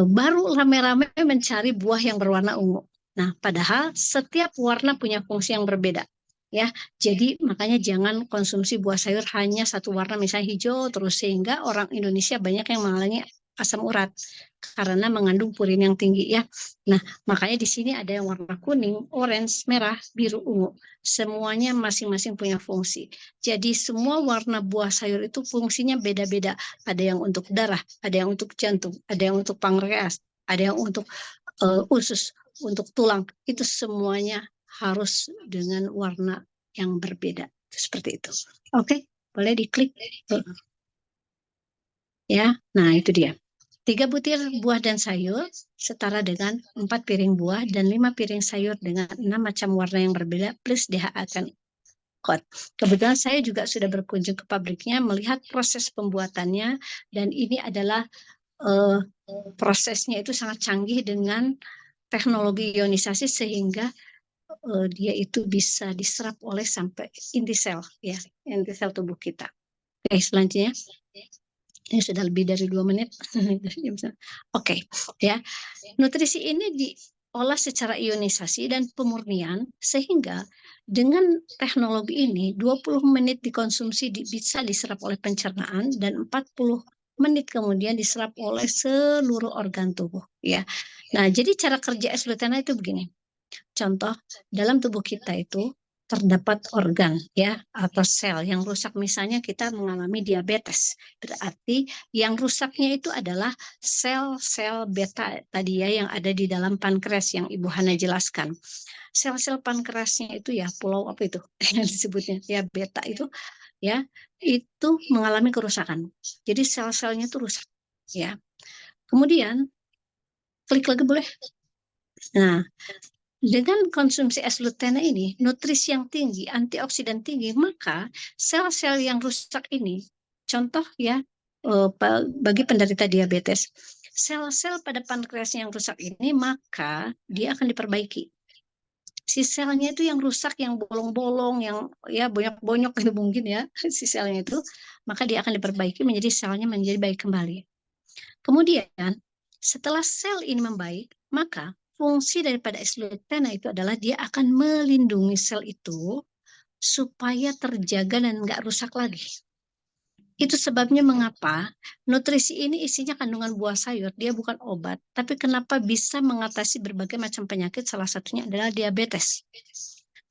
baru rame-rame mencari buah yang berwarna ungu. Nah, padahal setiap warna punya fungsi yang berbeda. Ya, jadi makanya jangan konsumsi buah sayur hanya satu warna, misalnya hijau terus, sehingga orang Indonesia banyak yang mengalami asam urat karena mengandung purin yang tinggi ya. Nah, makanya di sini ada yang warna kuning, orange, merah, biru, ungu. Semuanya masing-masing punya fungsi. Jadi semua warna buah sayur itu fungsinya beda-beda. Ada yang untuk darah, ada yang untuk jantung, ada yang untuk pankreas, ada yang untuk usus, untuk tulang. Itu semuanya harus dengan warna yang berbeda. Seperti itu. Oke, boleh diklik. Ya, nah itu dia. 3 butir buah dan sayur setara dengan 4 piring buah dan 5 piring sayur dengan 6 macam warna yang berbeda plus DHA kan. Kebetulan saya juga sudah berkunjung ke pabriknya, melihat proses pembuatannya, dan ini adalah prosesnya itu sangat canggih dengan teknologi ionisasi sehingga dia itu bisa diserap oleh sampai inti sel, ya, inti sel tubuh kita. Oke, selanjutnya. Ini sudah lebih dari 2 menit. Oke, ya. Nutrisi ini diolah secara ionisasi dan pemurnian sehingga dengan teknologi ini 20 menit dikonsumsi bisa diserap oleh pencernaan dan 40 menit kemudian diserap oleh seluruh organ tubuh, ya. Nah, jadi cara kerja S-Lutena itu begini. Contoh, dalam tubuh kita itu terdapat organ ya atau sel yang rusak, misalnya kita mengalami diabetes, berarti yang rusaknya itu adalah sel-sel beta tadi ya yang ada di dalam pankreas yang Ibu Hana jelaskan. Sel-sel pankreasnya itu ya pulau apa itu yang disebutnya ya beta itu ya, itu mengalami kerusakan. Jadi sel-selnya itu rusak ya. Kemudian klik lagi boleh. Nah, dengan konsumsi S-Lutena ini, nutrisi yang tinggi, antioksidan tinggi, maka sel-sel yang rusak ini, contoh ya, bagi penderita diabetes, sel-sel pada pankreas yang rusak ini, maka dia akan diperbaiki. Si selnya itu yang rusak, yang bolong-bolong, yang ya bonyok-bonyok itu mungkin ya, si selnya itu, maka dia akan diperbaiki menjadi selnya menjadi baik kembali. Kemudian, setelah sel ini membaik, maka fungsi daripada S-Lutena itu adalah dia akan melindungi sel itu supaya terjaga dan nggak rusak lagi. Itu sebabnya mengapa nutrisi ini isinya kandungan buah sayur, dia bukan obat, tapi kenapa bisa mengatasi berbagai macam penyakit, salah satunya adalah diabetes.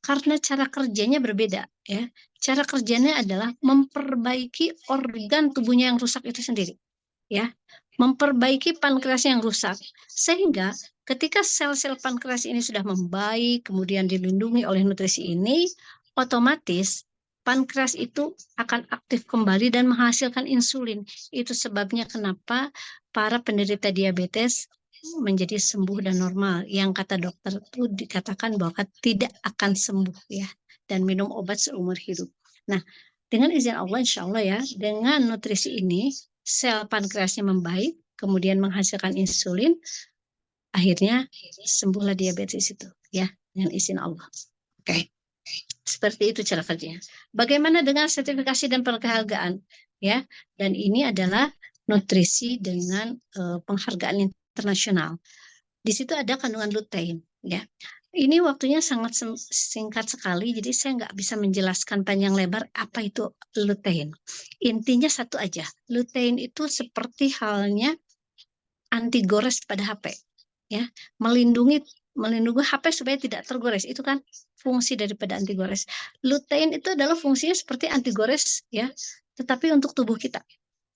Karena cara kerjanya berbeda ya. Cara kerjanya adalah memperbaiki organ tubuhnya yang rusak itu sendiri. Ya, memperbaiki pankreas yang rusak sehingga ketika sel-sel pankreas ini sudah membaik kemudian dilindungi oleh nutrisi ini, otomatis pankreas itu akan aktif kembali dan menghasilkan insulin. Itu sebabnya kenapa para penderita diabetes menjadi sembuh dan normal, yang kata dokter itu dikatakan bahwa tidak akan sembuh ya, dan minum obat seumur hidup. Nah, dengan izin Allah insya Allah ya, dengan nutrisi ini sel pankreasnya membaik, kemudian menghasilkan insulin, akhirnya sembuhlah diabetes itu, ya, dengan izin Allah. Oke, seperti itu cara kerjanya. Bagaimana dengan sertifikasi dan penghargaan, ya? Dan ini adalah nutrisi dengan penghargaan internasional. Di situ ada kandungan lutein, ya. Ini waktunya sangat singkat sekali, jadi saya nggak bisa menjelaskan panjang lebar apa itu lutein. Intinya satu aja, lutein itu seperti halnya anti gores pada HP, ya, melindungi HP supaya tidak tergores. Itu kan fungsi daripada anti gores. Lutein itu adalah fungsinya seperti anti gores, ya, tetapi untuk tubuh kita.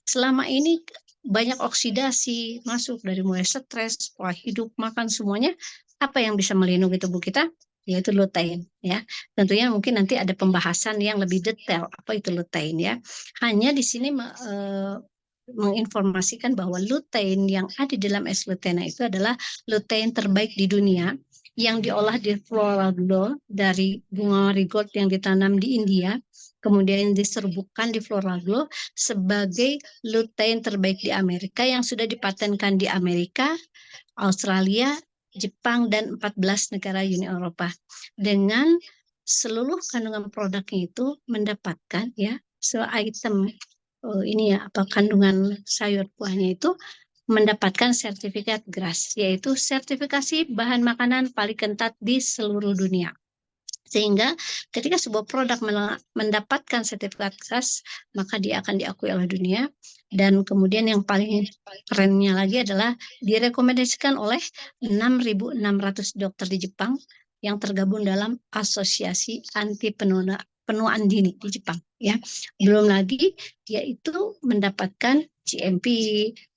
Selama ini banyak oksidasi masuk dari mulai stres, pola hidup, makan, semuanya. Apa yang bisa melindungi tubuh kita? yaitu lutein ya. Tentunya mungkin nanti ada pembahasan yang lebih detail apa itu lutein ya. Hanya di sini menginformasikan bahwa lutein yang ada di dalam es lutena itu adalah lutein terbaik di dunia yang diolah di floral glow dari bunga marigold yang ditanam di India, kemudian diserbukan di floral glow sebagai lutein terbaik di Amerika yang sudah dipatenkan di Amerika, Australia, Jepang, dan 14 negara Uni Eropa. Dengan seluruh kandungan produknya itu mendapatkan ya item ini ya apa kandungan sayur buahnya itu mendapatkan sertifikat GRAS, yaitu sertifikasi bahan makanan paling ketat di seluruh dunia. Sehingga ketika sebuah produk mendapatkan sertifikat GRAS, maka dia akan diakui oleh dunia. Dan kemudian yang paling kerennya lagi adalah direkomendasikan oleh 6.600 dokter di Jepang yang tergabung dalam asosiasi anti penuaan dini di Jepang ya. Belum lagi dia itu mendapatkan GMP,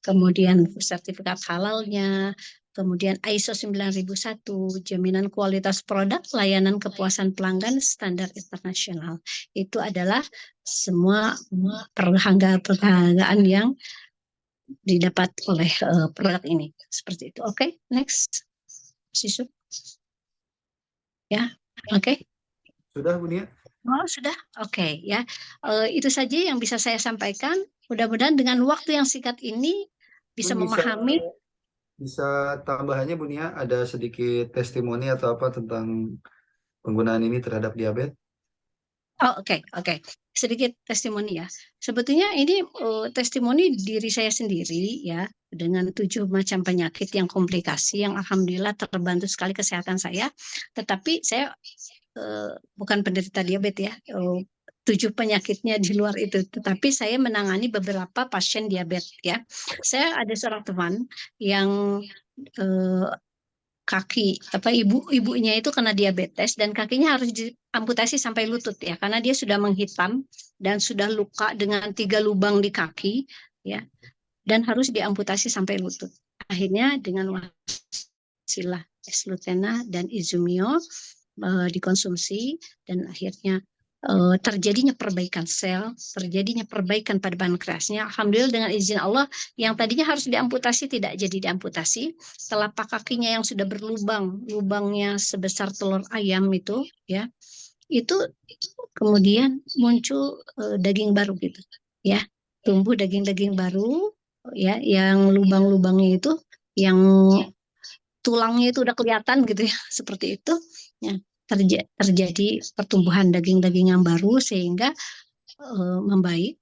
kemudian sertifikat halalnya, kemudian ISO 9001, jaminan kualitas produk, layanan kepuasan pelanggan standar internasional. Itu adalah semua penghargaan yang didapat oleh produk ini. Seperti itu. Oke, next. Sisu. Ya, oke. Sudah, Bu Nia? Oh, sudah? Oke, ya. Itu saja yang bisa saya sampaikan. Mudah-mudahan dengan waktu yang singkat ini bisa Mungkin memahami. bisa tambahannya Bu Nia, ada sedikit testimoni atau apa tentang penggunaan ini terhadap diabetes? Oh, oke. Sedikit testimoni ya. Sebetulnya ini testimoni diri saya sendiri ya, dengan 7 macam penyakit yang komplikasi yang alhamdulillah terbantu sekali kesehatan saya. Tetapi saya bukan penderita diabetes ya, 7 penyakitnya di luar itu. Tetapi saya menangani beberapa pasien diabetes ya. Saya ada seorang teman yang ibunya itu kena diabetes dan kakinya harus diamputasi sampai lutut ya, karena dia sudah menghitam dan sudah luka dengan 3 lubang di kaki ya, dan harus diamputasi sampai lutut. Akhirnya dengan wasilah S-Lutena dan Izumio dikonsumsi dan akhirnya terjadinya perbaikan sel, terjadinya perbaikan pada pankreasnya. Alhamdulillah dengan izin Allah yang tadinya harus diamputasi tidak jadi diamputasi. Telapak kakinya yang sudah berlubang, lubangnya sebesar telur ayam itu ya, itu kemudian muncul daging baru gitu ya, tumbuh daging-daging baru ya, yang lubang-lubangnya itu yang tulangnya itu udah kelihatan gitu ya, seperti itu ya, terjadi pertumbuhan daging-daging yang baru sehingga membaik,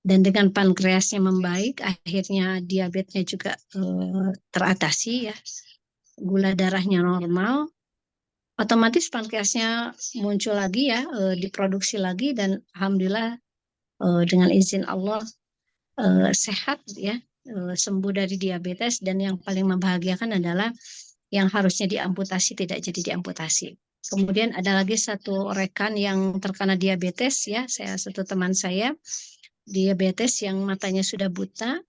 dan dengan pankreasnya membaik akhirnya diabetesnya juga teratasi ya, gula darahnya normal, otomatis pankreasnya muncul lagi ya, diproduksi lagi, dan alhamdulillah dengan izin Allah sehat ya, sembuh dari diabetes, dan yang paling membahagiakan adalah yang harusnya diamputasi tidak jadi diamputasi. Kemudian ada lagi satu rekan yang terkena diabetes ya, satu teman saya diabetes yang matanya sudah buta,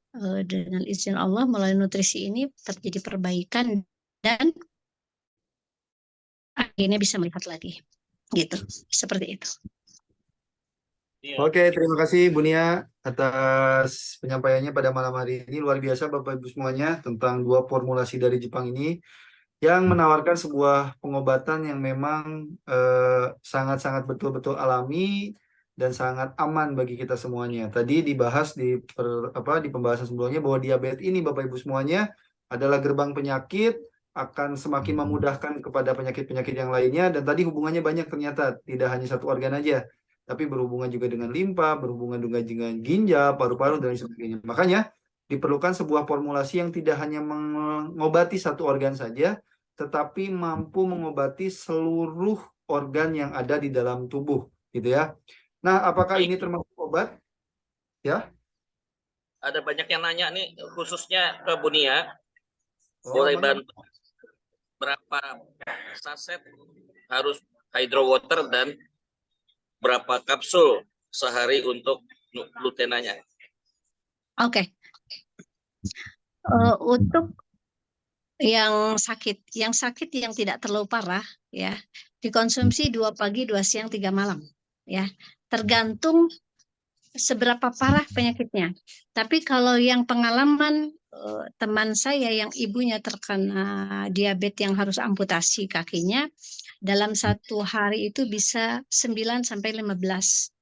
dengan izin Allah melalui nutrisi ini terjadi perbaikan dan akhirnya bisa melihat lagi. Gitu, seperti itu. Oke, terima kasih Bu Nia atas penyampaiannya pada malam hari ini. Luar biasa Bapak Ibu semuanya tentang 2 formulasi dari Jepang ini yang menawarkan sebuah pengobatan yang memang sangat-sangat betul-betul alami dan sangat aman bagi kita semuanya. Tadi dibahas di pembahasan sebelumnya bahwa diabetes ini Bapak Ibu semuanya adalah gerbang penyakit, akan semakin memudahkan kepada penyakit-penyakit yang lainnya, dan tadi hubungannya banyak ternyata, tidak hanya satu organ aja, tapi berhubungan juga dengan limpa, berhubungan juga dengan ginjal, paru-paru, dan sebagainya. Makanya diperlukan sebuah formulasi yang tidak hanya mengobati satu organ saja, tetapi mampu mengobati seluruh organ yang ada di dalam tubuh, gitu ya. Nah, apakah ini termasuk obat? Ya. Ada banyak yang nanya nih, khususnya ke Bu Nia. Boleh bantu berapa saset harus hydro water dan berapa kapsul sehari untuk lutenanya? Oke. Untuk yang sakit yang tidak terlalu parah ya, dikonsumsi 2 pagi, 2 siang, 3 malam ya. Tergantung seberapa parah penyakitnya. Tapi kalau yang pengalaman teman saya yang ibunya terkena diabetes yang harus amputasi kakinya, dalam 1 hari itu bisa 9 sampai 15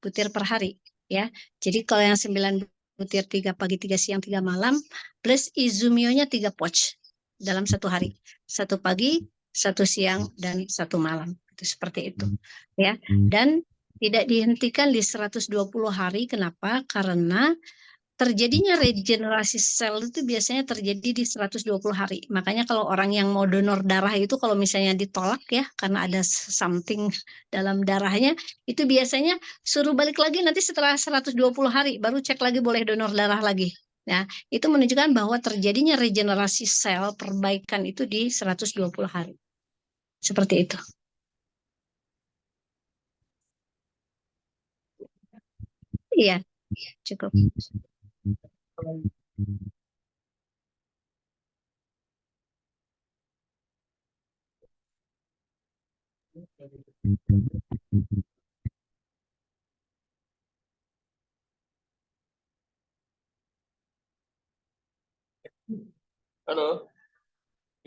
butir per hari ya. Jadi kalau yang 9 butir 3 pagi, 3 siang, 3 malam, plus Izumio-nya 3 pouch dalam 1 hari. 1 pagi, 1 siang, dan 1 malam. Itu seperti itu ya. Dan tidak dihentikan di 120 hari. Kenapa? Karena terjadinya regenerasi sel itu biasanya terjadi di 120 hari. Makanya kalau orang yang mau donor darah itu kalau misalnya ditolak ya karena ada something dalam darahnya, itu biasanya suruh balik lagi nanti setelah 120 hari baru cek lagi boleh donor darah lagi. Nah, itu menunjukkan bahwa terjadinya regenerasi sel perbaikan itu di 120 hari. Seperti itu. Iya, cukup. Halo,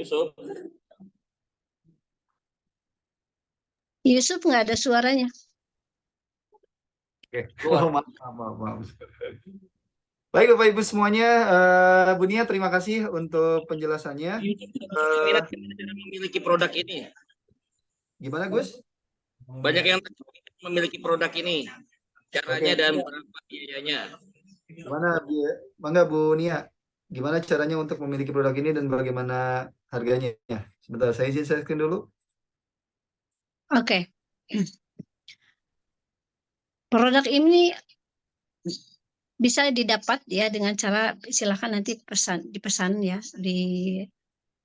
Yusuf. Yusuf nggak ada suaranya. Oke. Oh, maaf. Baik Bapak Ibu semuanya, Bu Nia terima kasih untuk penjelasannya. Minat memiliki produk ini. Gimana Gus? Banyak yang memiliki produk ini. Caranya Oke. dan berapa biayanya. Bangga Bu Nia, gimana caranya untuk memiliki produk ini dan bagaimana harganya? Sebentar, saya izin share screen dulu. Oke. Produk ini bisa didapat ya dengan cara silakan nanti dipesan ya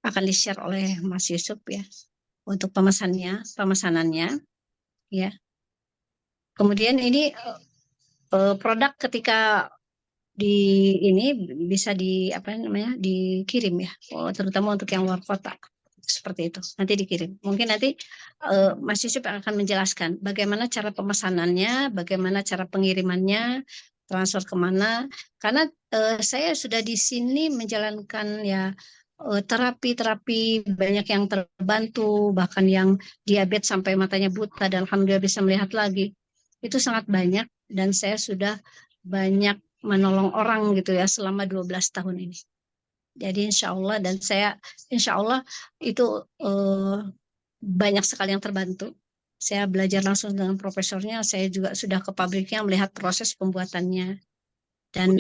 akan di-share oleh Mas Yusuf ya untuk pemesanannya ya. Kemudian ini produk ketika ini bisa dikirim ya, terutama untuk yang luar kota seperti itu nanti dikirim. Mungkin nanti Mas Yusuf akan menjelaskan bagaimana cara pemesanannya, bagaimana cara pengirimannya, transfer kemana. Karena saya sudah di sini menjalankan ya terapi banyak yang terbantu, bahkan yang diabetes sampai matanya buta dan alhamdulillah bisa melihat lagi. Itu sangat banyak dan saya sudah banyak menolong orang gitu ya selama 12 tahun ini. Jadi insya Allah dan saya insya Allah itu banyak sekali yang terbantu. Saya belajar langsung dengan profesornya, saya juga sudah ke pabriknya melihat proses pembuatannya. Dan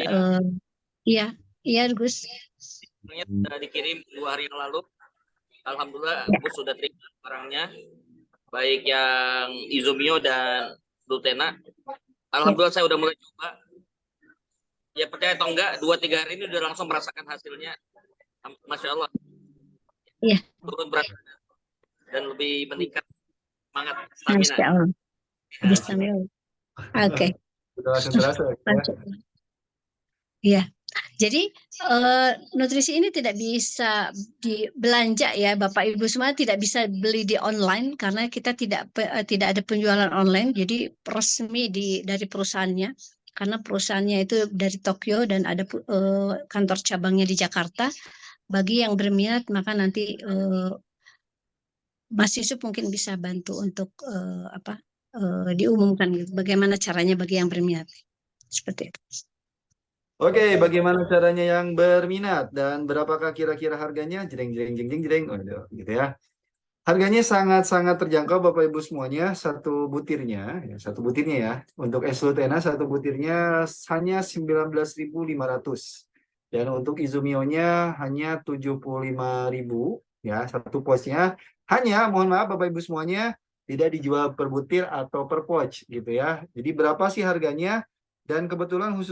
iya Gus. Sudah dikirim 2 hari yang lalu. Alhamdulillah Gus sudah terima barangnya. Baik yang Izumio dan Dultena. Alhamdulillah saya udah mulai coba. Ya percaya atau enggak, 2-3 hari ini udah langsung merasakan hasilnya. Masya Allah. Iya. Turun berat dan lebih meningkat semangat stamina. Masya Allah. Bismillah. Oke. Sudah langsung terasa ya. Iya. Jadi nutrisi ini tidak bisa dibelanja ya Bapak Ibu semua, tidak bisa beli di online karena kita tidak ada penjualan online. Jadi resmi dari perusahaannya karena perusahaannya itu dari Tokyo dan ada kantor cabangnya di Jakarta. Bagi yang berminat maka nanti Mas Yusuf mungkin bisa bantu untuk diumumkan gitu. Bagaimana caranya bagi yang berminat seperti itu. Oke, bagaimana caranya yang berminat dan berapakah kira-kira harganya? Jreng, waduh, gitu ya. Harganya sangat-sangat terjangkau Bapak Ibu semuanya. Satu butirnya ya. Untuk Eslutena satu butirnya hanya 19.500. Dan untuk Izumio-nya hanya 75.000 ya. Satu pouchnya hanya, mohon maaf Bapak Ibu semuanya, tidak dijual per butir atau per pouch gitu ya. Jadi berapa sih harganya? Dan kebetulan khusus